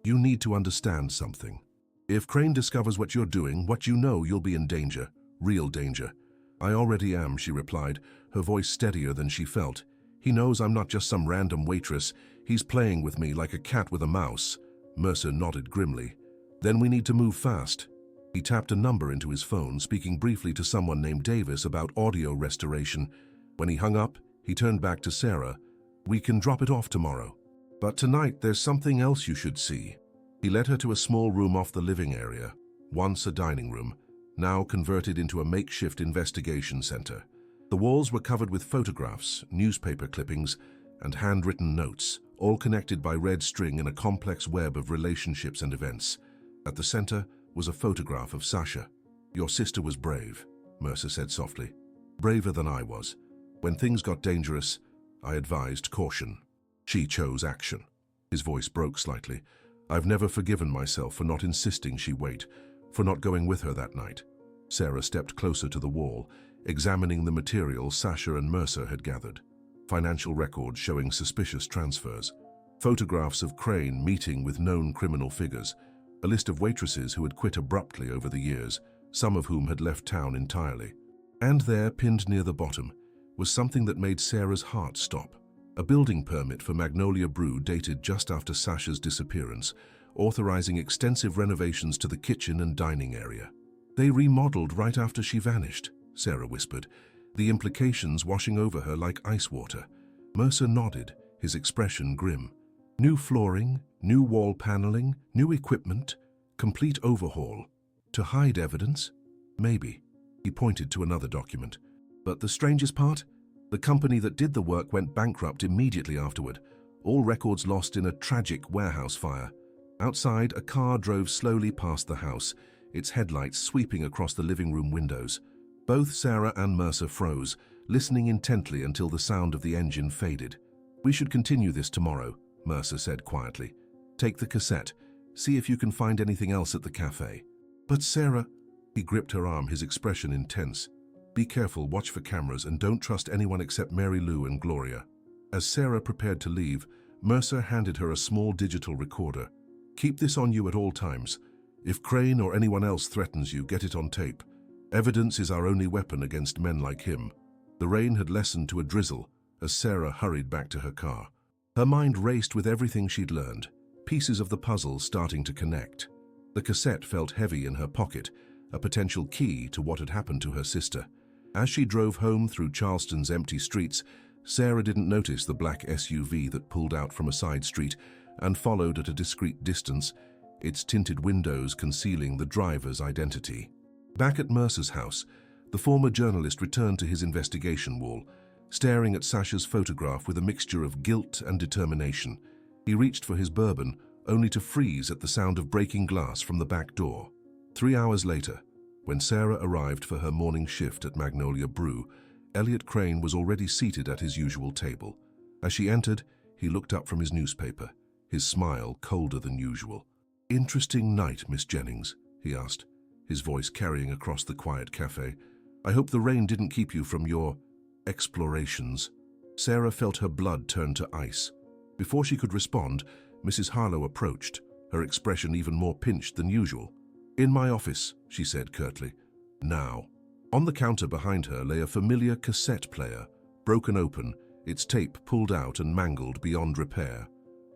you need to understand something. If Crane discovers what you're doing, what you know, you'll be in danger. Real danger." "I already am," she replied, her voice steadier than she felt. "He knows I'm not just some random waitress. He's playing with me like a cat with a mouse." Mercer nodded grimly. "Then we need to move fast." He tapped a number into his phone, speaking briefly to someone named Davis about audio restoration. When he hung up, he turned back to Sarah. "We can drop it off tomorrow. But tonight there's something else you should see." He led her to a small room off the living area, once a dining room, now converted into a makeshift investigation center. The walls were covered with photographs, newspaper clippings, and handwritten notes, all connected by red string in a complex web of relationships and events. At the center was a photograph of Sasha. "Your sister was brave," Mercer said softly. "Braver than I was. When things got dangerous, I advised caution. She chose action." His voice broke slightly. "I've never forgiven myself for not insisting she wait, for not going with her that night." Sarah stepped closer to the wall, examining the material Sasha and Mercer had gathered. Financial records showing suspicious transfers. Photographs of Crane meeting with known criminal figures. A list of waitresses who had quit abruptly over the years, some of whom had left town entirely. And there, pinned near the bottom, was something that made Sarah's heart stop. A building permit for Magnolia Brew dated just after Sasha's disappearance, authorizing extensive renovations to the kitchen and dining area. "They remodeled right after she vanished," Sarah whispered, the implications washing over her like ice water. Mercer nodded, his expression grim. "New flooring, new wall paneling, new equipment, complete overhaul. To hide evidence? Maybe." He pointed to another document. "But the strangest part? The company that did the work went bankrupt immediately afterward. All records lost in a tragic warehouse fire. Outside, a car drove slowly past the house, its headlights sweeping across the living room windows. Both Sarah and Mercer froze, listening intently until the sound of the engine faded. "We should continue this tomorrow," Mercer said quietly. "Take the cassette. See if you can find anything else at the café." "But Sarah—" He gripped her arm, his expression intense. "Be careful, watch for cameras, and don't trust anyone except Mary Lou and Gloria." As Sarah prepared to leave, Mercer handed her a small digital recorder. "Keep this on you at all times. If Crane or anyone else threatens you, get it on tape. Evidence is our only weapon against men like him." The rain had lessened to a drizzle as Sarah hurried back to her car. Her mind raced with everything she'd learned, pieces of the puzzle starting to connect. The cassette felt heavy in her pocket, a potential key to what had happened to her sister. As she drove home through Charleston's empty streets, Sarah didn't notice the black SUV that pulled out from a side street and followed at a discreet distance, its tinted windows concealing the driver's identity. Back at Mercer's house, the former journalist returned to his investigation wall, staring at Sasha's photograph with a mixture of guilt and determination. He reached for his bourbon, only to freeze at the sound of breaking glass from the back door. 3 hours later, when Sarah arrived for her morning shift at Magnolia Brew, Elliot Crane was already seated at his usual table. As she entered, he looked up from his newspaper, his smile colder than usual. "Interesting night, Miss Jennings," he asked, his voice carrying across the quiet cafe. "I hope the rain didn't keep you from your explorations." Sarah felt her blood turn to ice. Before she could respond, Mrs. Harlow approached, her expression even more pinched than usual. "In my office," she said curtly. "Now." On the counter behind her lay a familiar cassette player, broken open, its tape pulled out and mangled beyond repair.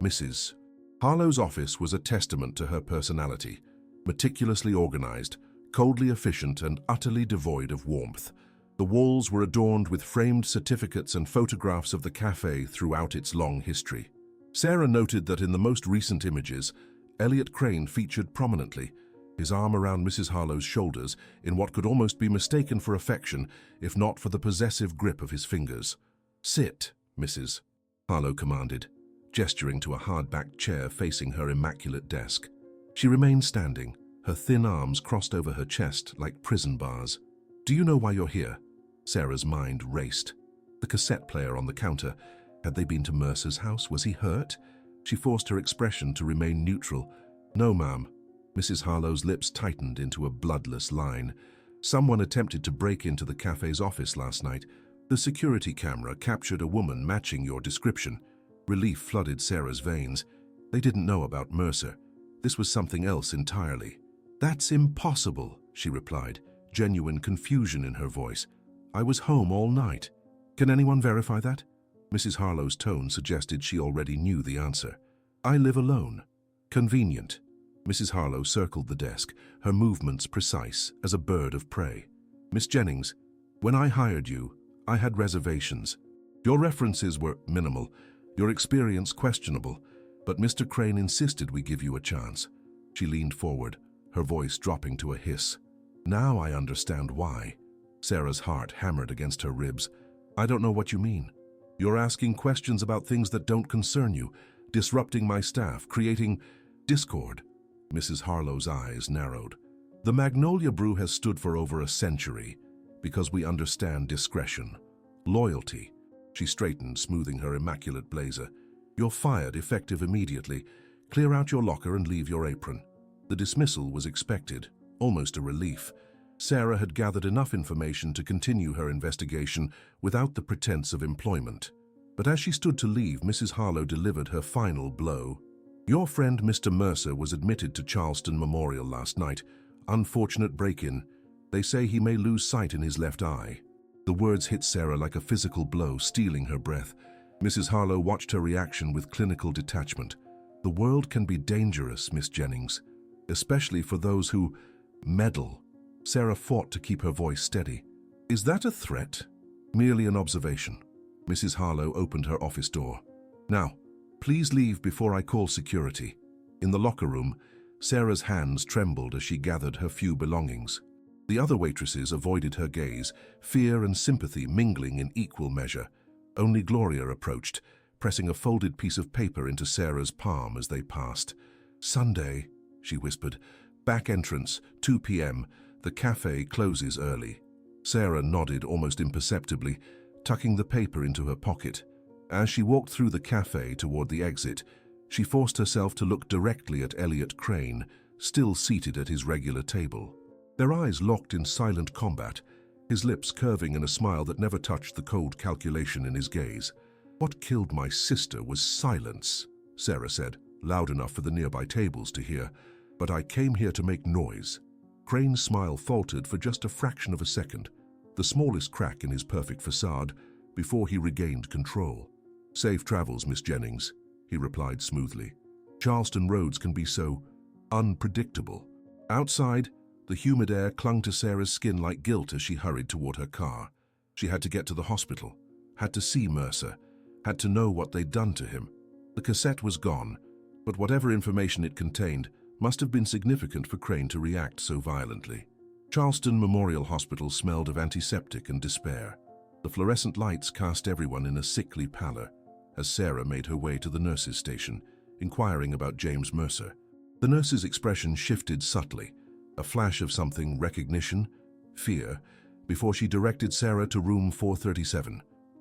Mrs. Harlow's office was a testament to her personality, meticulously organized, coldly efficient, and utterly devoid of warmth. The walls were adorned with framed certificates and photographs of the café throughout its long history. Sarah noted that in the most recent images, Elliot Crane featured prominently, his arm around Mrs. Harlow's shoulders in what could almost be mistaken for affection, if not for the possessive grip of his fingers. "Sit, Mrs." Harlow commanded, gesturing to a hard-backed chair facing her immaculate desk. She remained standing, her thin arms crossed over her chest like prison bars. "Do you know why you're here?" Sarah's mind raced. The cassette player on the counter. Had they been to Mercer's house? Was he hurt? She forced her expression to remain neutral. "No, ma'am." Mrs. Harlow's lips tightened into a bloodless line. "Someone attempted to break into the cafe's office last night. The security camera captured a woman matching your description." Relief flooded Sarah's veins. They didn't know about Mercer. This was something else entirely. "That's impossible," she replied, genuine confusion in her voice. "I was home all night. Can anyone verify that?" Mrs. Harlow's tone suggested she already knew the answer. "I live alone." "Convenient." Mrs. Harlow circled the desk, her movements precise as a bird of prey. "Miss Jennings, when I hired you, I had reservations. Your references were minimal, your experience questionable, but Mr. Crane insisted we give you a chance." She leaned forward, her voice dropping to a hiss. "Now I understand why." Sarah's heart hammered against her ribs. "I don't know what you mean. You're asking questions about things that don't concern you, disrupting my staff, creating discord." Mrs. Harlow's eyes narrowed. "The Magnolia Brew has stood for over a century because we understand discretion, loyalty." She straightened, smoothing her immaculate blazer. "You're fired, effective immediately. Clear out your locker and leave your apron." The dismissal was expected, almost a relief. Sarah had gathered enough information to continue her investigation without the pretense of employment. But as she stood to leave, Mrs. Harlow delivered her final blow. "Your friend Mr. Mercer was admitted to Charleston Memorial last night. Unfortunate break-in. They say he may lose sight in his left eye." The words hit Sarah like a physical blow, stealing her breath. Mrs. Harlow watched her reaction with clinical detachment. "The world can be dangerous, Miss Jennings, especially for those who meddle." Sarah fought to keep her voice steady. "Is that a threat?" "Merely an observation." Mrs. Harlow opened her office door. "Now, please leave before I call security." In the locker room, Sarah's hands trembled as she gathered her few belongings. The other waitresses avoided her gaze, fear and sympathy mingling in equal measure. Only Gloria approached, pressing a folded piece of paper into Sarah's palm as they passed. "Sunday," she whispered. "Back entrance, 2 p.m. The cafe closes early." Sarah nodded almost imperceptibly, tucking the paper into her pocket. As she walked through the cafe toward the exit, she forced herself to look directly at Elliot Crane, still seated at his regular table. Their eyes locked in silent combat, his lips curving in a smile that never touched the cold calculation in his gaze. "What killed my sister was silence," Sarah said, loud enough for the nearby tables to hear. "But I came here to make noise." Crane's smile faltered for just a fraction of a second, the smallest crack in his perfect facade, before he regained control. "Safe travels, Miss Jennings," he replied smoothly. "Charleston roads can be so unpredictable." Outside, the humid air clung to Sarah's skin like guilt as she hurried toward her car. She had to get to the hospital, had to see Mercer, had to know what they'd done to him. The cassette was gone, but whatever information it contained must have been significant for Crane to react so violently. Charleston Memorial Hospital smelled of antiseptic and despair. The fluorescent lights cast everyone in a sickly pallor as Sarah made her way to the nurse's station, inquiring about James Mercer. The nurse's expression shifted subtly, a flash of something: recognition, fear, before she directed Sarah to room 437.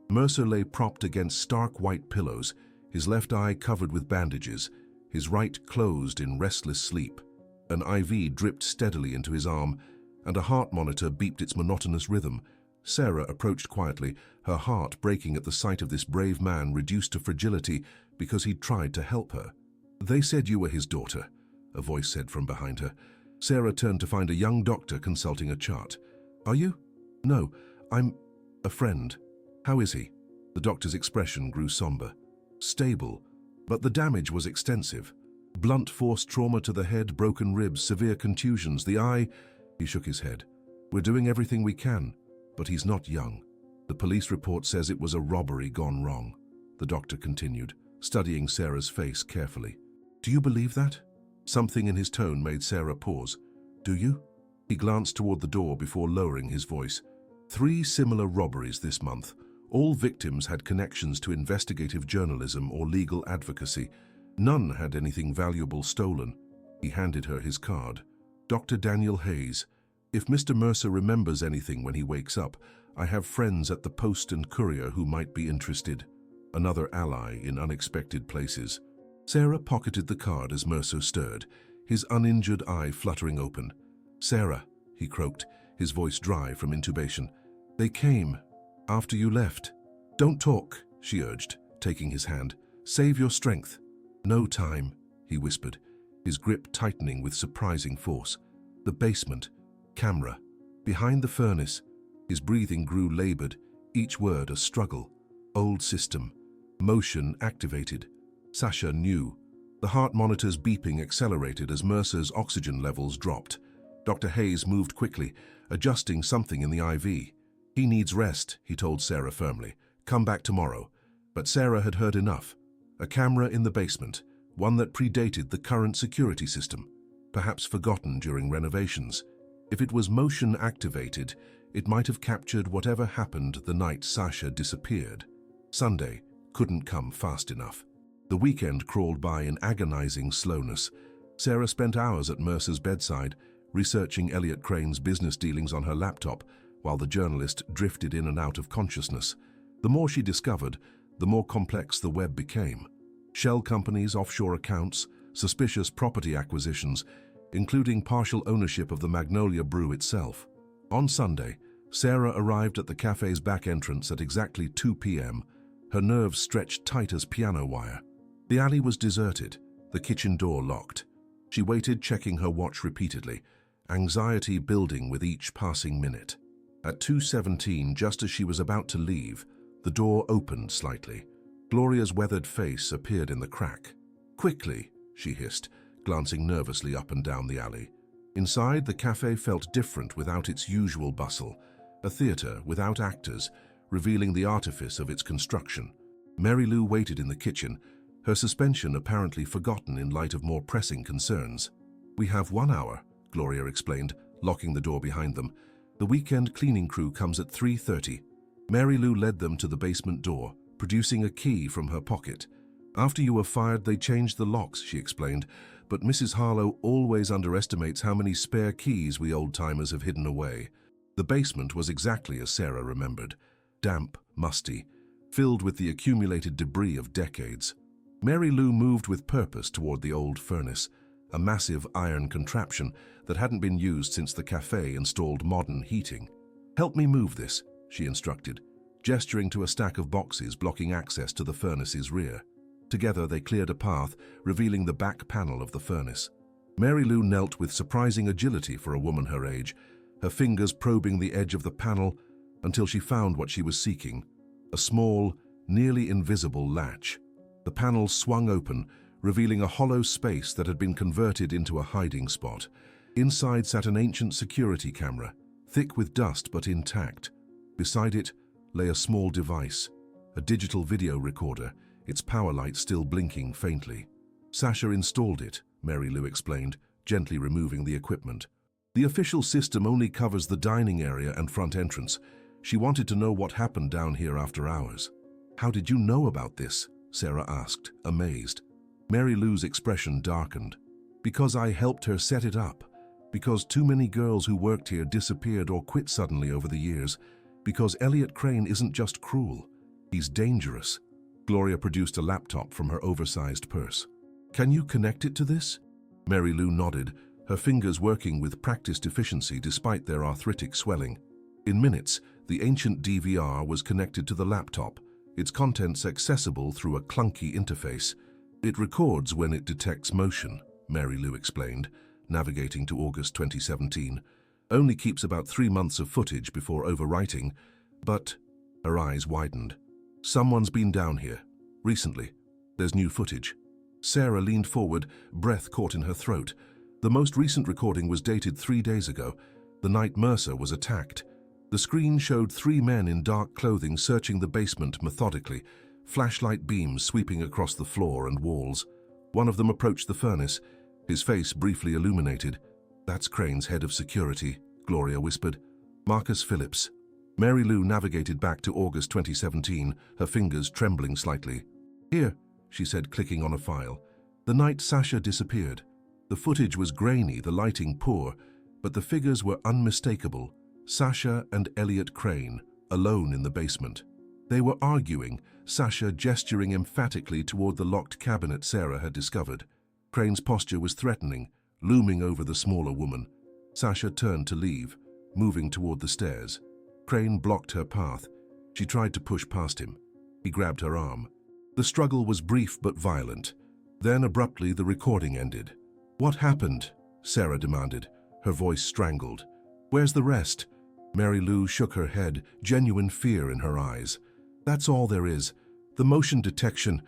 Mercer lay propped against stark white pillows, his left eye covered with bandages, his right closed in restless sleep. An IV dripped steadily into his arm, and a heart monitor beeped its monotonous rhythm. Sarah approached quietly, her heart breaking at the sight of this brave man reduced to fragility because he'd tried to help her. "They said you were his daughter. a voice said from behind her. Sarah turned to find a young doctor consulting a chart. "Are you?" "No, I'm a friend." "How is he?" The doctor's expression grew somber. "Stable, but the damage was extensive. Blunt force trauma to the head, broken ribs, severe contusions, the eye." He shook his head. "We're doing everything we can, but he's not young. The police report says it was a robbery gone wrong." The doctor continued, studying Sarah's face carefully. "Do you believe that?" Something in his tone made Sarah pause. "Do you?" He glanced toward the door before lowering his voice. 3 similar robberies this month. All victims had connections to investigative journalism or legal advocacy. None had anything valuable stolen. He handed her his card. "Dr. Daniel Hayes. If Mr. Mercer remembers anything when he wakes up, I have friends at the Post and Courier who might be interested." Another ally in unexpected places. Sarah pocketed the card as Mercer stirred, his uninjured eye fluttering open. "Sarah," he croaked, his voice dry from intubation. "They came after you left." "Don't talk," she urged, taking his hand. "Save your strength." "No time," he whispered, his grip tightening with surprising force. "The basement. Camera. Behind the furnace." His breathing grew labored, each word a struggle. "Old system. Motion activated." Sasha knew. The heart monitor's beeping accelerated as Mercer's oxygen levels dropped. Dr. Hayes moved quickly, adjusting something in the IV. "He needs rest," he told Sarah firmly. "Come back tomorrow." But Sarah had heard enough. A camera in the basement, one that predated the current security system, perhaps forgotten during renovations. If it was motion activated, it might have captured whatever happened the night Sasha disappeared. Sunday couldn't come fast enough. The weekend crawled by in agonizing slowness. Sarah spent hours at Mercer's bedside, researching Elliot Crane's business dealings on her laptop, while the journalist drifted in and out of consciousness. The more she discovered, the more complex the web became. Shell companies, offshore accounts, suspicious property acquisitions, including partial ownership of the Magnolia Brew itself. On Sunday, Sarah arrived at the cafe's back entrance at exactly 2 p.m., her nerves stretched tight as piano wire. The alley was deserted, the kitchen door locked. She waited, checking her watch repeatedly, anxiety building with each passing minute. At 2:17, just as she was about to leave, the door opened slightly. Gloria's weathered face appeared in the crack. "Quickly," she hissed, glancing nervously up and down the alley. Inside, the cafe felt different without its usual bustle, a theater without actors, revealing the artifice of its construction. Mary Lou waited in the kitchen, her suspension apparently forgotten in light of more pressing concerns. "We have 1 hour," Gloria explained, locking the door behind them. "The weekend cleaning crew comes at 3:30. Mary Lou led them to the basement door, producing a key from her pocket. "After you were fired, they changed the locks," she explained, "but Mrs. Harlow always underestimates how many spare keys we old-timers have hidden away." The basement was exactly as Sarah remembered. Damp, musty, filled with the accumulated debris of decades. Mary Lou moved with purpose toward the old furnace, a massive iron contraption that hadn't been used since the cafe installed modern heating. "Help me move this," she instructed, gesturing to a stack of boxes blocking access to the furnace's rear. Together they cleared a path, revealing the back panel of the furnace. Mary Lou knelt with surprising agility for a woman her age, her fingers probing the edge of the panel until she found what she was seeking, a small, nearly invisible latch. The panel swung open, revealing a hollow space that had been converted into a hiding spot. Inside sat an ancient security camera, thick with dust but intact. Beside it lay a small device, a digital video recorder, its power light still blinking faintly. "Sasha installed it," Mary Lou explained, gently removing the equipment. "The official system only covers the dining area and front entrance. She wanted to know what happened down here after hours." "How did you know about this?" Sarah asked, amazed. Mary Lou's expression darkened. "Because I helped her set it up. Because too many girls who worked here disappeared or quit suddenly over the years. Because Elliot Crane isn't just cruel. He's dangerous." Gloria produced a laptop from her oversized purse. "Can you connect it to this?" Mary Lou nodded, her fingers working with practiced efficiency despite their arthritic swelling. In minutes, the ancient DVR was connected to the laptop, its contents accessible through a clunky interface. "It records when it detects motion," Mary Lou explained, navigating to August 2017. Only keeps about 3 months of footage before overwriting, but her eyes widened. Someone's been down here. Recently. There's new footage. Sarah leaned forward, breath caught in her throat. The most recent recording was dated 3 days ago, the night Mercer was attacked. The screen showed 3 men in dark clothing searching the basement methodically, flashlight beams sweeping across the floor and walls. One of them approached the furnace, his face briefly illuminated. "That's Crane's head of security," Gloria whispered. "Marcus Phillips." Mary Lou navigated back to August 2017, her fingers trembling slightly. "Here," she said, clicking on a file. The night Sasha disappeared. The footage was grainy, the lighting poor, but the figures were unmistakable. Sasha and Elliot Crane, alone in the basement. They were arguing, Sasha gesturing emphatically toward the locked cabinet Sarah had discovered. Crane's posture was threatening, looming over the smaller woman. Sasha turned to leave, moving toward the stairs. Crane blocked her path. She tried to push past him. He grabbed her arm. The struggle was brief but violent. Then abruptly the recording ended. "What happened?" Sarah demanded, her voice strangled. "Where's the rest?" Mary Lou shook her head, genuine fear in her eyes. "That's all there is. The motion detection,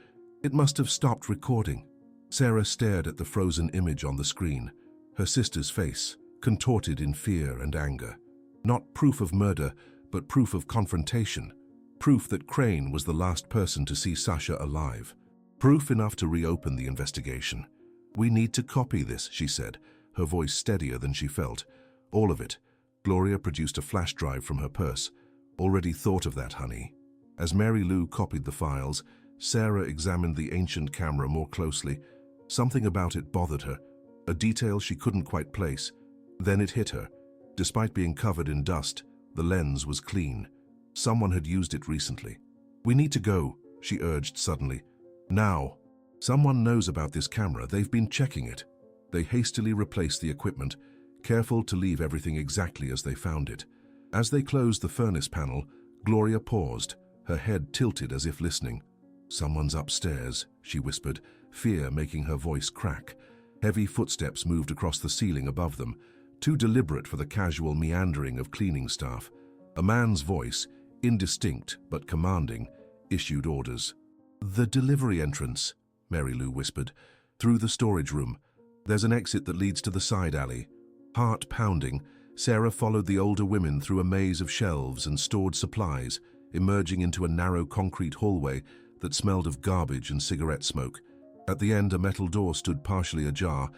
it must have stopped recording." Sarah stared at the frozen image on the screen, her sister's face, contorted in fear and anger. Not proof of murder, but proof of confrontation. Proof that Crane was the last person to see Sasha alive. Proof enough to reopen the investigation. "We need to copy this," she said, her voice steadier than she felt. "All of it." Gloria produced a flash drive from her purse. "Already thought of that, honey." As Mary Lou copied the files, Sarah examined the ancient camera more closely. Something about it bothered her, a detail she couldn't quite place. Then it hit her. Despite being covered in dust, the lens was clean. Someone had used it recently. "We need to go," she urged suddenly. "Now." "Someone knows about this camera. They've been checking it." They hastily replaced the equipment, careful to leave everything exactly as they found it. As they closed the furnace panel, Gloria paused, her head tilted as if listening. "Someone's upstairs," she whispered, fear making her voice crack. Heavy footsteps moved across the ceiling above them, too deliberate for the casual meandering of cleaning staff. A man's voice, indistinct but commanding, issued orders. "The delivery entrance," Mary Lou whispered. "Through the storage room. There's an exit that leads to the side alley." Heart pounding, Sarah followed the older women through a maze of shelves and stored supplies, emerging into a narrow concrete hallway that smelled of garbage and cigarette smoke. At the end, a metal door stood partially ajar,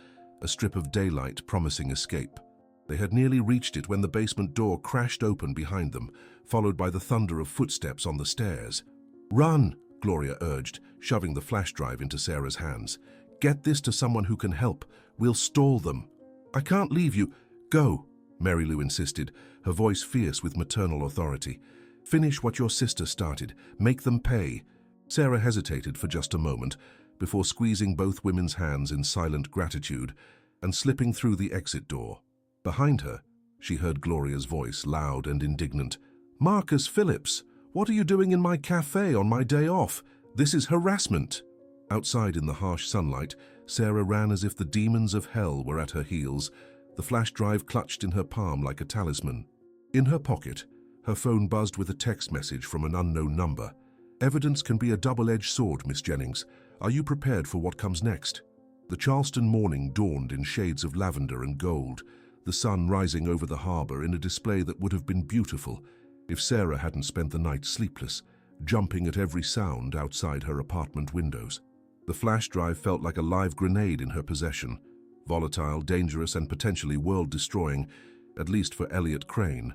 a strip of daylight promising escape. They had nearly reached it when the basement door crashed open behind them, followed by the thunder of footsteps on the stairs. "Run!" Gloria urged, shoving the flash drive into Sarah's hands. "Get this to someone who can help. We'll stall them." "I can't leave you. Go," Mary Lou insisted, her voice fierce with maternal authority. "Finish what your sister started. Make them pay." Sarah hesitated for just a moment, before squeezing both women's hands in silent gratitude and slipping through the exit door. Behind her, she heard Gloria's voice, loud and indignant. "Marcus Phillips, what are you doing in my cafe on my day off? This is harassment." Outside in the harsh sunlight, Sarah ran as if the demons of hell were at her heels, the flash drive clutched in her palm like a talisman. In her pocket, her phone buzzed with a text message from an unknown number. "Evidence can be a double-edged sword, Miss Jennings. Are you prepared for what comes next?" The Charleston morning dawned in shades of lavender and gold, the sun rising over the harbor in a display that would have been beautiful if Sarah hadn't spent the night sleepless, jumping at every sound outside her apartment windows. The flash drive felt like a live grenade in her possession, volatile, dangerous, and potentially world-destroying, at least for Elliot Crane.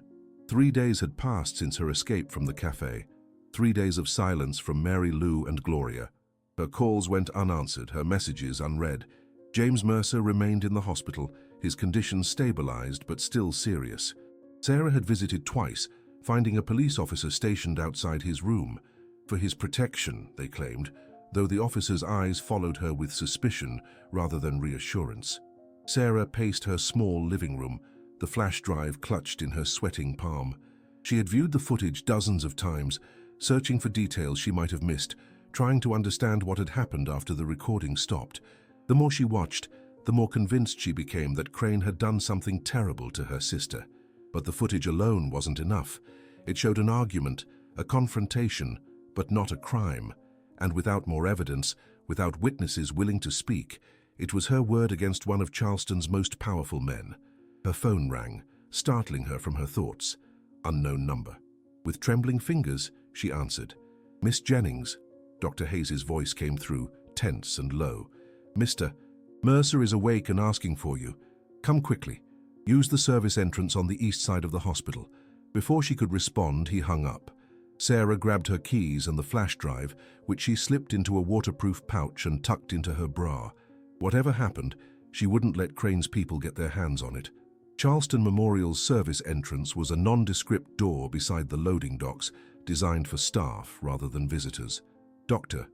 3 days had passed since her escape from the café. 3 days of silence from Mary Lou and Gloria. Her calls went unanswered, her messages unread. James Mercer remained in the hospital, his condition stabilized but still serious. Sarah had visited twice, finding a police officer stationed outside his room. For his protection, they claimed, though the officer's eyes followed her with suspicion rather than reassurance. Sarah paced her small living room, the flash drive clutched in her sweating palm. She had viewed the footage dozens of times, searching for details she might have missed, trying to understand what had happened after the recording stopped. The more she watched, the more convinced she became that Crane had done something terrible to her sister. But the footage alone wasn't enough. It showed an argument, a confrontation, but not a crime. And without more evidence, without witnesses willing to speak, it was her word against one of Charleston's most powerful men. Her phone rang, startling her from her thoughts. Unknown number. With trembling fingers, she answered. "Miss Jennings." Dr. Hayes's voice came through, tense and low. "Mr. Mercer is awake and asking for you. Come quickly. Use the service entrance on the east side of the hospital." Before she could respond, he hung up. Sarah grabbed her keys and the flash drive, which she slipped into a waterproof pouch and tucked into her bra. Whatever happened, she wouldn't let Crane's people get their hands on it. Charleston Memorial's service entrance was a nondescript door beside the loading docks, designed for staff rather than visitors. Dr.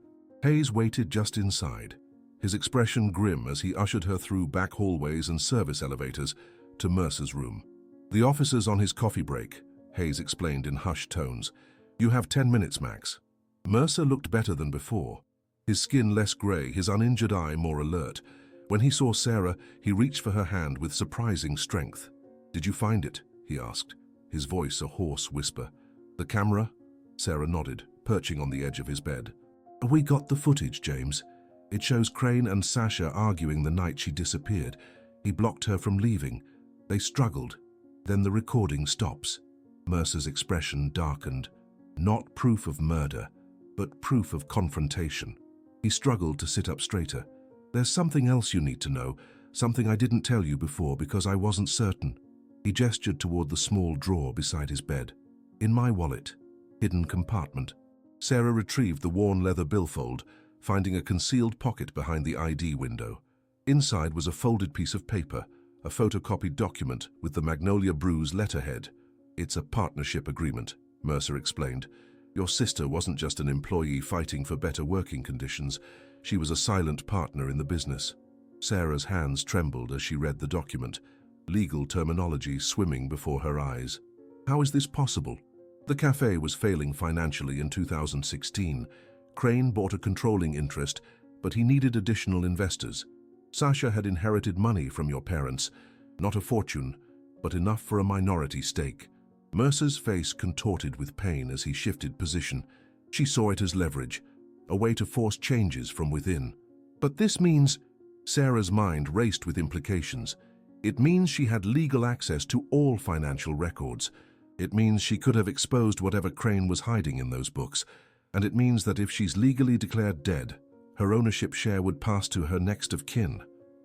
Hayes waited just inside, his expression grim as he ushered her through back hallways and service elevators to Mercer's room. "The officer's on his coffee break," Hayes explained in hushed tones. "You have 10 minutes, Max." Mercer looked better than before, his skin less gray, his uninjured eye more alert. When he saw Sarah, he reached for her hand with surprising strength. "Did you find it?" he asked, his voice a hoarse whisper. "The camera?" Sarah nodded, perching on the edge of his bed. "We got the footage, James. It shows Crane and Sasha arguing the night she disappeared. He blocked her from leaving. They struggled. Then the recording stops." Mercer's expression darkened. Not proof of murder, but proof of confrontation. He struggled to sit up straighter. "There's something else you need to know, something I didn't tell you before because I wasn't certain." He gestured toward the small drawer beside his bed. "In my wallet, hidden compartment." Sarah retrieved the worn leather billfold, finding a concealed pocket behind the ID window. Inside was a folded piece of paper, a photocopied document with the Magnolia Brews letterhead. "It's a partnership agreement," Mercer explained. "Your sister wasn't just an employee fighting for better working conditions. She was a silent partner in the business." Sarah's hands trembled as she read the document, legal terminology swimming before her eyes. How is this possible? The café was failing financially in 2016. Crane bought a controlling interest, but he needed additional investors. Sasha had inherited money from your parents, not a fortune, but enough for a minority stake. Mercer's face contorted with pain as he shifted position. She saw it as leverage, a way to force changes from within. "But this means—" Sarah's mind raced with implications. "It means she had legal access to all financial records. It means she could have exposed whatever Crane was hiding in those books. And it means that if she's legally declared dead, her ownership share would pass to her next of kin."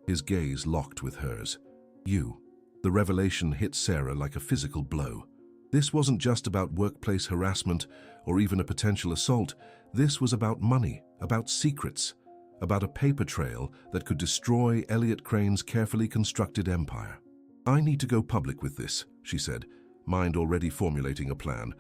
His gaze locked with hers. "You." The revelation hit Sarah like a physical blow. This wasn't just about workplace harassment or even a potential assault. This was about money, about secrets, about a paper trail that could destroy Elliot Crane's carefully constructed empire. "I need to go public with this," she said, mind already formulating a plan.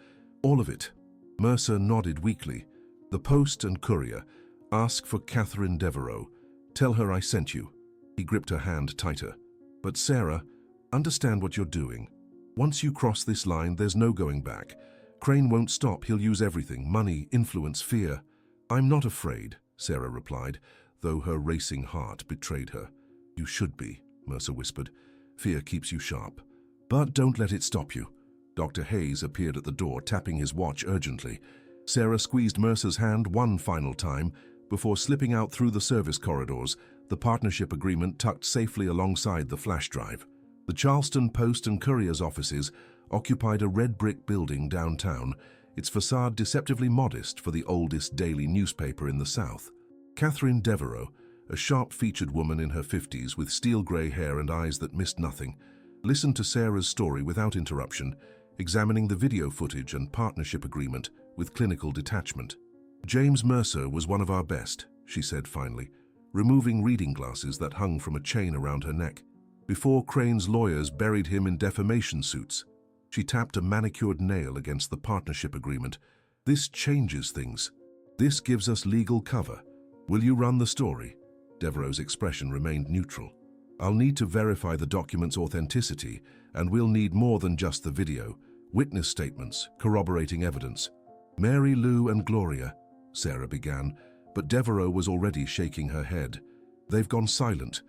"All of it." Mercer nodded weakly. "The Post and Courier. Ask for Catherine Devereaux. Tell her I sent you." He gripped her hand tighter. "But Sarah, understand what you're doing. Once you cross this line, there's no going back. Crane won't stop. He'll use everything: money, influence, fear." "I'm not afraid," Sarah replied, though her racing heart betrayed her. "You should be," Mercer whispered. "Fear keeps you sharp. But don't let it stop you." Dr. Hayes appeared at the door, tapping his watch urgently. Sarah squeezed Mercer's hand one final time before slipping out through the service corridors, the partnership agreement tucked safely alongside the flash drive. The Charleston Post and Courier's offices occupied a red brick building downtown, its facade deceptively modest for the oldest daily newspaper in the South. Catherine Devereaux, a sharp-featured woman in her 50s with steel-gray hair and eyes that missed nothing, listened to Sarah's story without interruption, examining the video footage and partnership agreement with clinical detachment. "James Mercer was one of our best," she said finally, removing reading glasses that hung from a chain around her neck. "Before Crane's lawyers buried him in defamation suits." She tapped a manicured nail against the partnership agreement. "This changes things. This gives us legal cover. Will you run the story?" Devereaux's expression remained neutral. "I'll need to verify the document's authenticity, and we'll need more than just the video. Witness statements, corroborating evidence." "Mary Lou and Gloria," Sarah began, but Devereaux was already shaking her head. "They've gone silent.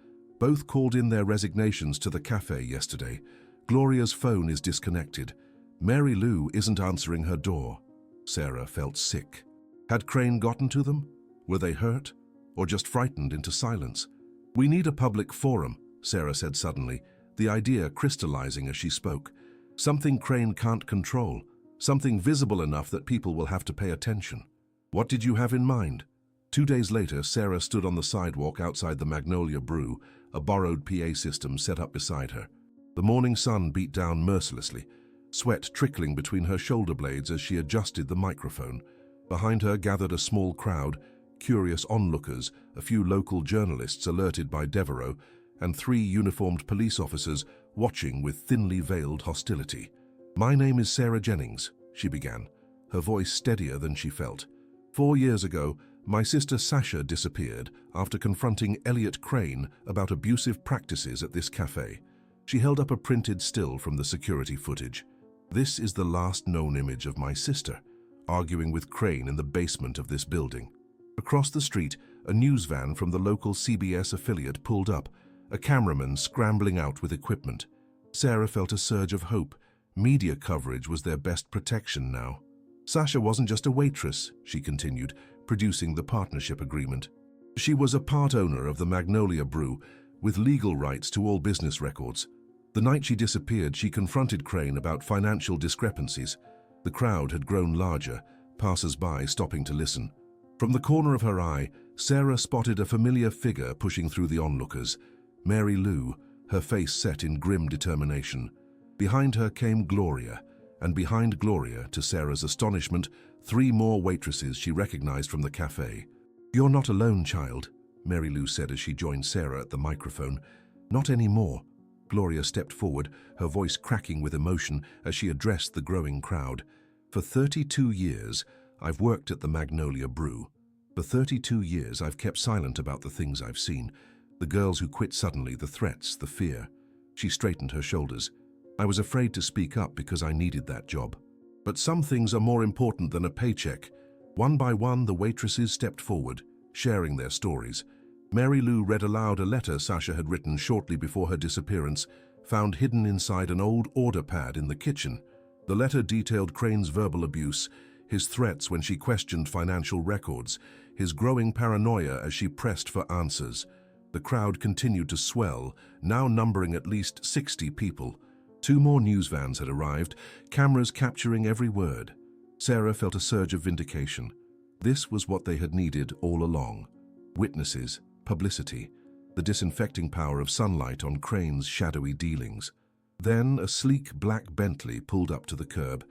Both called in their resignations to the café yesterday. Gloria's phone is disconnected. Mary Lou isn't answering her door. Sarah felt sick. Had Crane gotten to them? Were they hurt? Or just frightened into silence? "We need a public forum," Sarah said suddenly, the idea crystallizing as she spoke. Something Crane can't control, something visible enough that people will have to pay attention. "What did you have in mind?" 2 days later, Sarah stood on the sidewalk outside the Magnolia Brew, a borrowed PA system set up beside her. The morning sun beat down mercilessly, sweat trickling between her shoulder blades as she adjusted the microphone. Behind her gathered a small crowd, curious onlookers, a few local journalists alerted by Devereaux, and 3 uniformed police officers watching with thinly veiled hostility. "My name is Sarah Jennings," she began, her voice steadier than she felt. 4 years ago, my sister Sasha disappeared after confronting Elliot Crane about abusive practices at this cafe. She held up a printed still from the security footage. "This is the last known image of my sister, arguing with Crane in the basement of this building." Across the street, a news van from the local CBS affiliate pulled up, a cameraman scrambling out with equipment. Sarah felt a surge of hope. Media coverage was their best protection now. "Sasha wasn't just a waitress," she continued, producing the partnership agreement. "She was a part owner of the Magnolia Brew, with legal rights to all business records. The night she disappeared, she confronted Crane about financial discrepancies. The crowd had grown larger, passers-by stopping to listen. From the corner of her eye, Sarah spotted a familiar figure pushing through the onlookers. Mary Lou, her face set in grim determination. Behind her came Gloria, and behind Gloria, to Sarah's astonishment, 3 more waitresses she recognized from the cafe. "You're not alone, child," Mary Lou said as she joined Sarah at the microphone. "Not anymore." Gloria stepped forward, her voice cracking with emotion as she addressed the growing crowd. "For 32 years, I've worked at the Magnolia Brew. For 32 years, I've kept silent about the things I've seen. The girls who quit suddenly, the threats, the fear." She straightened her shoulders. "I was afraid to speak up because I needed that job. But some things are more important than a paycheck." One by one, the waitresses stepped forward, sharing their stories. Mary Lou read aloud a letter Sasha had written shortly before her disappearance, found hidden inside an old order pad in the kitchen. The letter detailed Crane's verbal abuse, his threats when she questioned financial records, his growing paranoia as she pressed for answers. The crowd continued to swell, now numbering at least 60 people. 2 more news vans had arrived, cameras capturing every word. Sarah felt a surge of vindication. This was what they had needed all along. Witnesses, publicity, the disinfecting power of sunlight on Crane's shadowy dealings. Then a sleek black Bentley pulled up to the curb,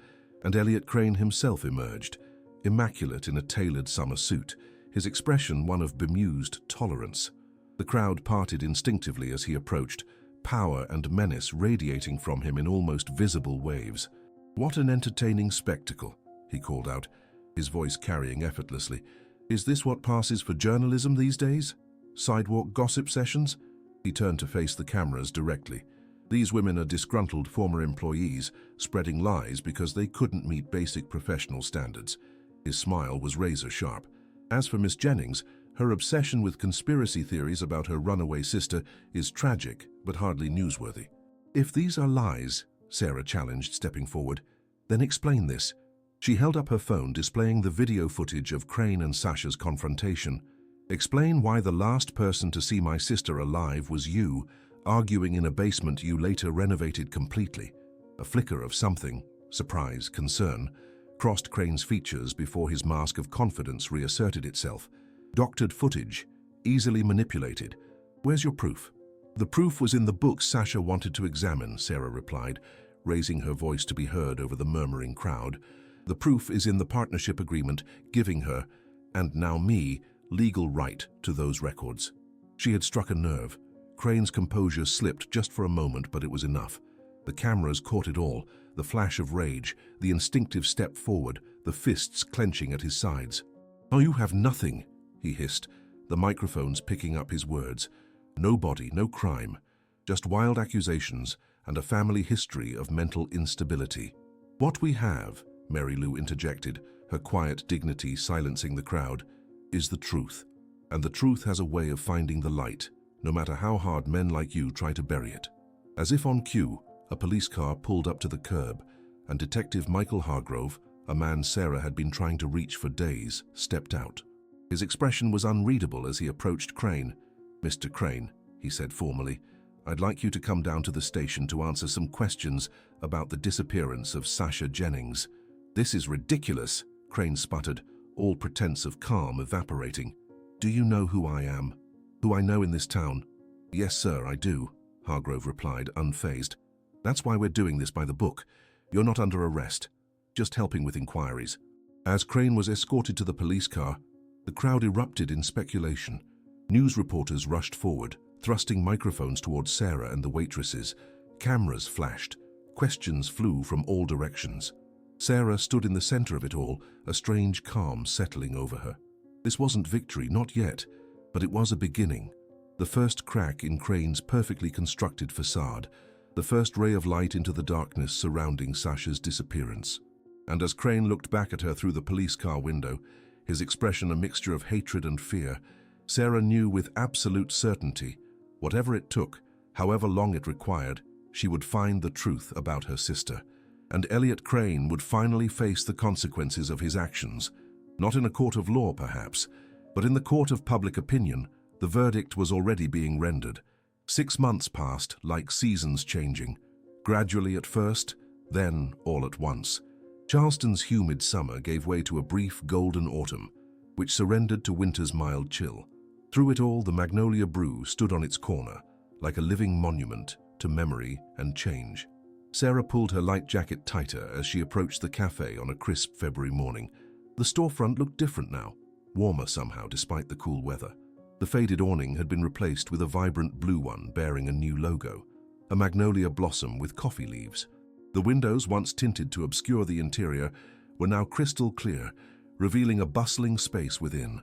and Elliot Crane himself emerged, immaculate in a tailored summer suit, his expression one of bemused tolerance. The crowd parted instinctively as he approached, power and menace radiating from him in almost visible waves. "What an entertaining spectacle," he called out, his voice carrying effortlessly. "Is this what passes for journalism these days? Sidewalk gossip sessions?" He turned to face the cameras directly. "These women are disgruntled former employees, spreading lies because they couldn't meet basic professional standards." His smile was razor-sharp. As for Miss Jennings, her obsession with conspiracy theories about her runaway sister is tragic, but hardly newsworthy. "If these are lies," Sarah challenged, stepping forward, "then explain this." She held up her phone, displaying the video footage of Crane and Sasha's confrontation. "Explain why the last person to see my sister alive was you, arguing in a basement you later renovated completely." A flicker of something, surprise, concern, crossed Crane's features before his mask of confidence reasserted itself. "Doctored footage, easily manipulated. Where's your proof?" "The proof was in the books Sasha wanted to examine," Sarah replied, raising her voice to be heard over the murmuring crowd. "The proof is in the partnership agreement giving her, and now me, legal right to those records." She had struck a nerve. Crane's composure slipped just for a moment, but it was enough. The cameras caught it all, the flash of rage, the instinctive step forward, the fists clenching at his sides. "Oh, you have nothing," he hissed, the microphones picking up his words. "No body, no crime, just wild accusations and a family history of mental instability." "What we have," Mary Lou interjected, her quiet dignity silencing the crowd, "is the truth. And the truth has a way of finding the light, no matter how hard men like you try to bury it." As if on cue, a police car pulled up to the curb, and Detective Michael Hargrove, a man Sarah had been trying to reach for days, stepped out. His expression was unreadable as he approached Crane. "Mr. Crane," he said formally, "I'd like you to come down to the station to answer some questions about the disappearance of Sasha Jennings." "This is ridiculous," Crane sputtered, all pretense of calm evaporating. "Do you know who I am? Who I know in this town?" "Yes, sir, I do," Hargrove replied, unfazed. "That's why we're doing this by the book. You're not under arrest, just helping with inquiries." As Crane was escorted to the police car, the crowd erupted in speculation. News reporters rushed forward, thrusting microphones towards Sarah and the waitresses. Cameras flashed. Questions flew from all directions. Sarah stood in the center of it all, a strange calm settling over her. This wasn't victory, not yet, but it was a beginning. The first crack in Crane's perfectly constructed facade, the first ray of light into the darkness surrounding Sasha's disappearance. And as Crane looked back at her through the police car window, his expression a mixture of hatred and fear, Sarah knew with absolute certainty, whatever it took, however long it required, she would find the truth about her sister. And Elliot Crane would finally face the consequences of his actions. Not in a court of law, perhaps, but in the court of public opinion. The verdict was already being rendered. 6 months passed, like seasons changing. Gradually at first, then all at once. Charleston's humid summer gave way to a brief golden autumn, which surrendered to winter's mild chill. Through it all, the Magnolia Brew stood on its corner, like a living monument to memory and change. Sarah pulled her light jacket tighter as she approached the cafe on a crisp February morning. The storefront looked different now, warmer somehow despite the cool weather. The faded awning had been replaced with a vibrant blue one bearing a new logo, a magnolia blossom with coffee leaves. The windows, once tinted to obscure the interior, were now crystal clear, revealing a bustling space within.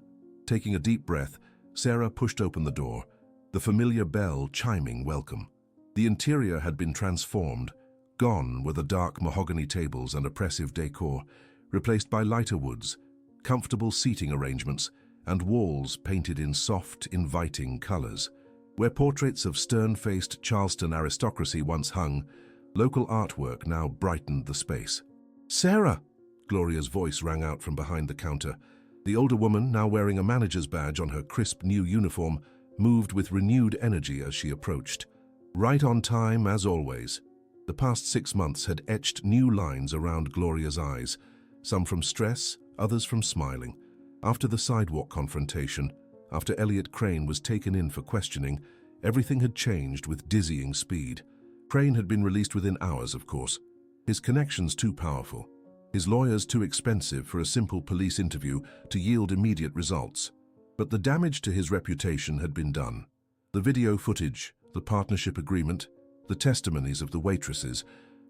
Taking a deep breath, Sarah pushed open the door, the familiar bell chiming welcome. The interior had been transformed. Gone were the dark mahogany tables and oppressive decor, replaced by lighter woods, comfortable seating arrangements, and walls painted in soft, inviting colors. Where portraits of stern-faced Charleston aristocracy once hung, local artwork now brightened the space. "Sarah!" Gloria's voice rang out from behind the counter. The older woman, now wearing a manager's badge on her crisp new uniform, moved with renewed energy as she approached. Right on time, as always. The past 6 months had etched new lines around Gloria's eyes, some from stress, others from smiling. After the sidewalk confrontation, after Elliot Crane was taken in for questioning, everything had changed with dizzying speed. Crane had been released within hours, of course. His connections too powerful. His lawyers too expensive for a simple police interview to yield immediate results. But the damage to his reputation had been done. The video footage, the partnership agreement, the testimonies of the waitresses,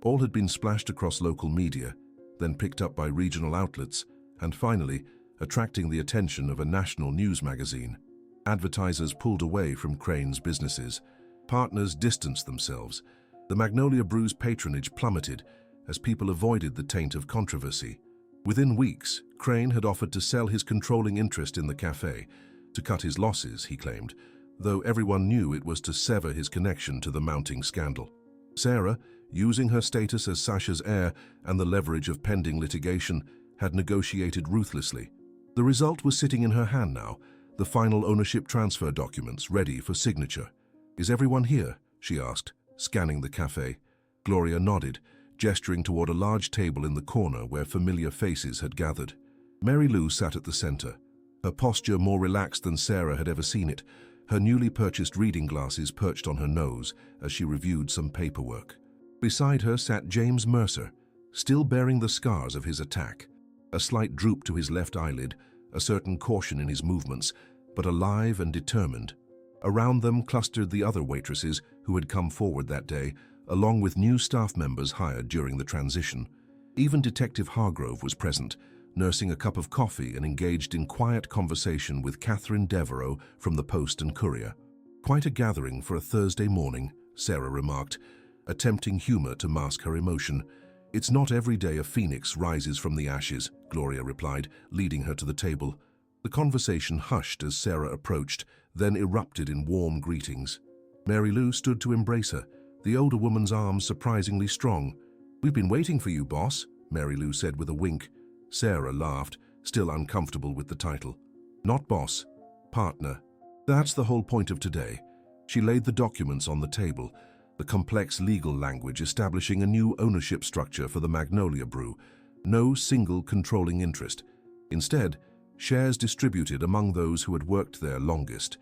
all had been splashed across local media, then picked up by regional outlets, and finally, attracting the attention of a national news magazine. Advertisers pulled away from Crane's businesses. Partners distanced themselves. The Magnolia Brew's patronage plummeted as people avoided the taint of controversy. Within weeks, Crane had offered to sell his controlling interest in the cafe, to cut his losses, he claimed, though everyone knew it was to sever his connection to the mounting scandal. Sarah, using her status as Sasha's heir and the leverage of pending litigation, had negotiated ruthlessly. The result was sitting in her hand now, the final ownership transfer documents ready for signature. "Is everyone here?" she asked, scanning the cafe. Gloria nodded, gesturing toward a large table in the corner where familiar faces had gathered. Mary Lou sat at the center, her posture more relaxed than Sarah had ever seen it, her newly purchased reading glasses perched on her nose as she reviewed some paperwork. Beside her sat James Mercer, still bearing the scars of his attack, a slight droop to his left eyelid, a certain caution in his movements, but alive and determined. Around them clustered the other waitresses who had come forward that day, along with new staff members hired during the transition. Even Detective Hargrove was present, nursing a cup of coffee and engaged in quiet conversation with Catherine Devereux from the Post and Courier. "Quite a gathering for a Thursday morning," Sarah remarked, attempting humor to mask her emotion. "It's not every day a phoenix rises from the ashes," Gloria replied, leading her to the table. The conversation hushed as Sarah approached, then erupted in warm greetings. Mary Lou stood to embrace her, the older woman's arms surprisingly strong. "We've been waiting for you, boss," Mary Lou said with a wink. Sarah laughed, still uncomfortable with the title. "Not boss, partner. That's the whole point of today." She laid the documents on the table, the complex legal language establishing a new ownership structure for the Magnolia Brew. No single controlling interest. Instead, shares distributed among those who had worked there longest,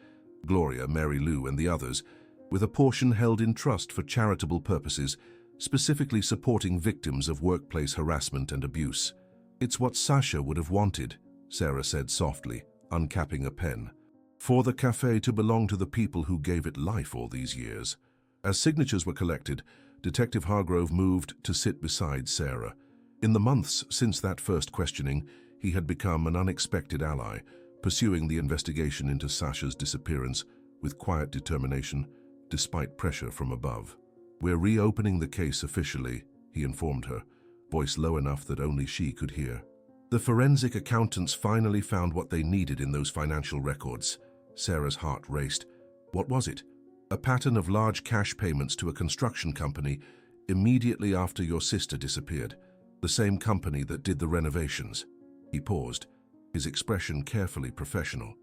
Gloria, Mary Lou, and the others, with a portion held in trust for charitable purposes, specifically supporting victims of workplace harassment and abuse. "It's what Sasha would have wanted," Sarah said softly, uncapping a pen. "For the café to belong to the people who gave it life all these years." As signatures were collected, Detective Hargrove moved to sit beside Sarah. In the months since that first questioning, he had become an unexpected ally, pursuing the investigation into Sasha's disappearance with quiet determination, despite pressure from above. "We're reopening the case officially," he informed her, voice low enough that only she could hear. "The forensic accountants finally found what they needed in those financial records." Sarah's heart raced. What was it? "A pattern of large cash payments to a construction company immediately after your sister disappeared. The same company that did the renovations." He paused, his expression carefully professional.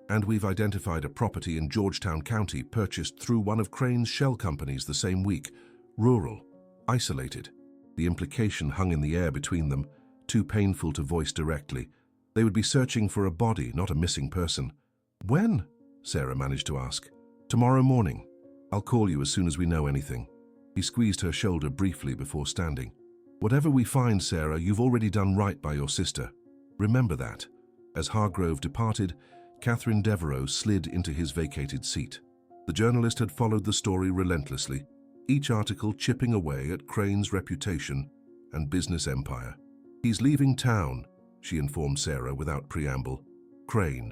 "And we've identified a property in Georgetown County purchased through one of Crane's shell companies the same week. Rural, isolated." The implication hung in the air between them, too painful to voice directly. They would be searching for a body, not a missing person. "When?" Sarah managed to ask. "Tomorrow morning. I'll call you as soon as we know anything." He squeezed her shoulder briefly before standing. "Whatever we find, Sarah, you've already done right by your sister. Remember that." As Hargrove departed, Catherine Devereux slid into his vacated seat. The journalist had followed the story relentlessly, each article chipping away at Crane's reputation and business empire. "He's leaving town," she informed Sarah without preamble. "Crane.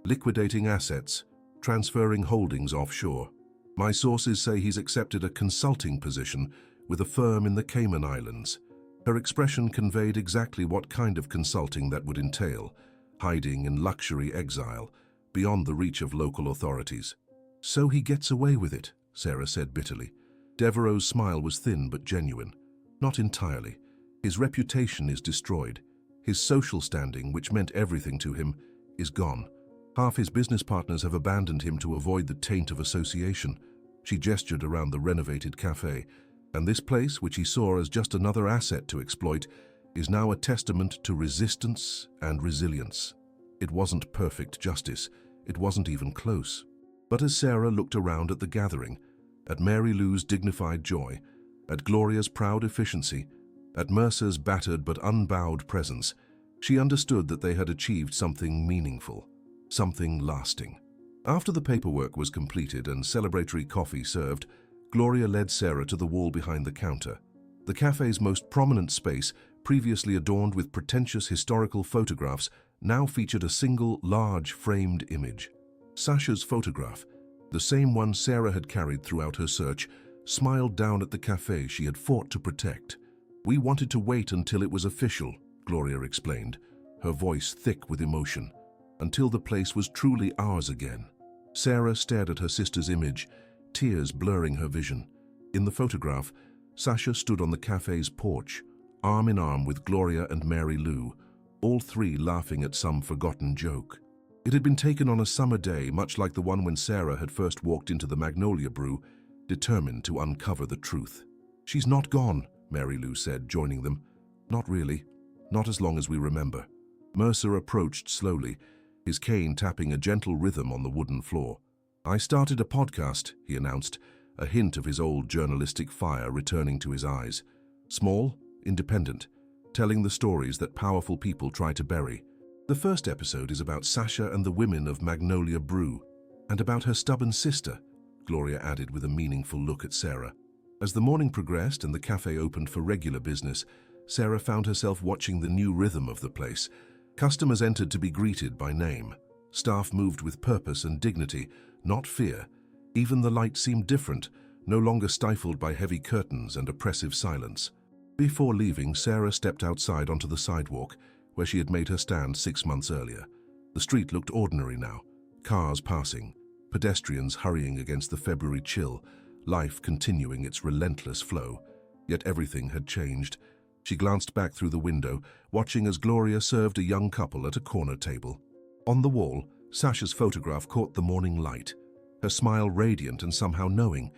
Liquidating assets, transferring holdings offshore. My sources say he's accepted a consulting position with a firm in the Cayman Islands." Her expression conveyed exactly what kind of consulting that would entail, hiding in luxury exile, beyond the reach of local authorities. "So he gets away with it," Sarah said bitterly. Devereux's smile was thin but genuine. "Not entirely. His reputation is destroyed. His social standing, which meant everything to him, is gone. Half his business partners have abandoned him to avoid the taint of association." She gestured around the renovated café. "And this place, which he saw as just another asset to exploit, is now a testament to resistance and resilience." It wasn't perfect justice. It wasn't even close. But as Sarah looked around at the gathering, at Mary Lou's dignified joy, at Gloria's proud efficiency, at Mercer's battered but unbowed presence, she understood that they had achieved something meaningful, something lasting. After the paperwork was completed and celebratory coffee served, Gloria led Sarah to the wall behind the counter. The cafe's most prominent space, previously adorned with pretentious historical photographs, now featured a single, large, framed image. Sasha's photograph, the same one Sarah had carried throughout her search, smiled down at the cafe she had fought to protect. "We wanted to wait until it was official," Gloria explained, her voice thick with emotion, "until the place was truly ours again." Sarah stared at her sister's image, tears blurring her vision. In the photograph, Sasha stood on the cafe's porch, arm in arm with Gloria and Mary Lou, all three laughing at some forgotten joke. It had been taken on a summer day, much like the one when Sarah had first walked into the Magnolia Brew, determined to uncover the truth. "She's not gone," Mary Lou said, joining them. "Not really. Not as long as we remember." Mercer approached slowly, his cane tapping a gentle rhythm on the wooden floor. "I started a podcast," he announced, a hint of his old journalistic fire returning to his eyes. "Small, independent, telling the stories that powerful people try to bury. The first episode is about Sasha and the women of Magnolia Brew, and about her stubborn sister," Gloria added with a meaningful look at Sarah. As the morning progressed and the cafe opened for regular business, Sarah found herself watching the new rhythm of the place. Customers entered to be greeted by name. Staff moved with purpose and dignity, not fear. Even the light seemed different, no longer stifled by heavy curtains and oppressive silence. Before leaving, Sarah stepped outside onto the sidewalk, where she had made her stand 6 months earlier. The street looked ordinary now, cars passing, pedestrians hurrying against the February chill, life continuing its relentless flow. Yet everything had changed. She glanced back through the window, watching as Gloria served a young couple at a corner table. On the wall, Sasha's photograph caught the morning light, her smile radiant and somehow knowing,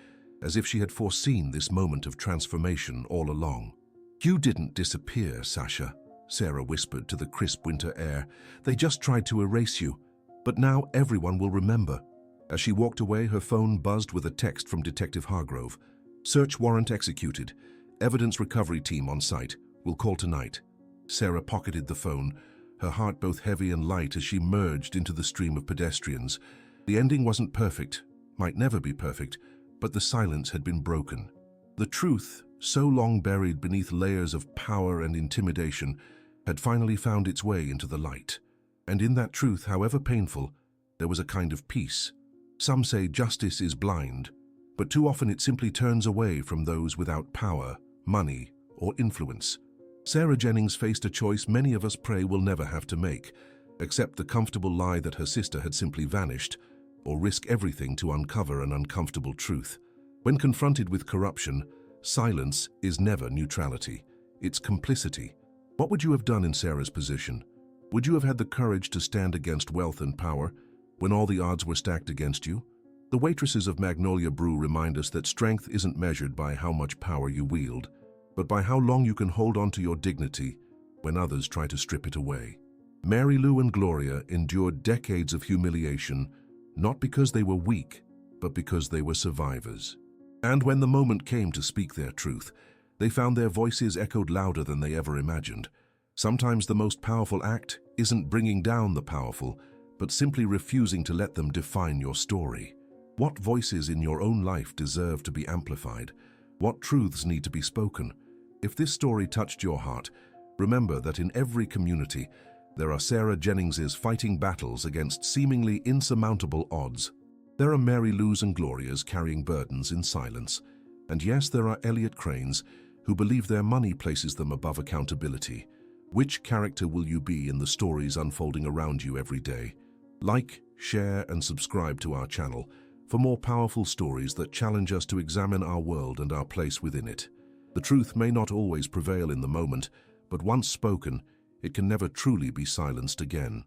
as if she had foreseen this moment of transformation all along. "You didn't disappear, Sasha," Sarah whispered to the crisp winter air. "They just tried to erase you. But now everyone will remember." As she walked away, her phone buzzed with a text from Detective Hargrove. "Search warrant executed. Evidence recovery team on site. Will call tonight." Sarah pocketed the phone, her heart both heavy and light as she merged into the stream of pedestrians. The ending wasn't perfect, might never be perfect, but the silence had been broken. The truth, so long buried beneath layers of power and intimidation, had finally found its way into the light. And in that truth, however painful, there was a kind of peace. Some say justice is blind, but too often it simply turns away from those without power, money, or influence. Sarah Jennings faced a choice many of us pray will never have to make: accept the comfortable lie that her sister had simply vanished, or risk everything to uncover an uncomfortable truth. When confronted with corruption, silence is never neutrality. It's complicity. What would you have done in Sarah's position? Would you have had the courage to stand against wealth and power when all the odds were stacked against you? The waitresses of Magnolia Brew remind us that strength isn't measured by how much power you wield, but by how long you can hold on to your dignity when others try to strip it away. Mary Lou and Gloria endured decades of humiliation, not because they were weak, but because they were survivors. And when the moment came to speak their truth, they found their voices echoed louder than they ever imagined. Sometimes the most powerful act isn't bringing down the powerful, but simply refusing to let them define your story. What voices in your own life deserve to be amplified? What truths need to be spoken? If this story touched your heart, remember that in every community, there are Sarah Jenningses fighting battles against seemingly insurmountable odds. There are Mary Lou's and Gloria's carrying burdens in silence. And yes, there are Elliot Cranes who believe their money places them above accountability. Which character will you be in the stories unfolding around you every day? Like, share, and subscribe to our channel for more powerful stories that challenge us to examine our world and our place within it. The truth may not always prevail in the moment, but once spoken, it can never truly be silenced again.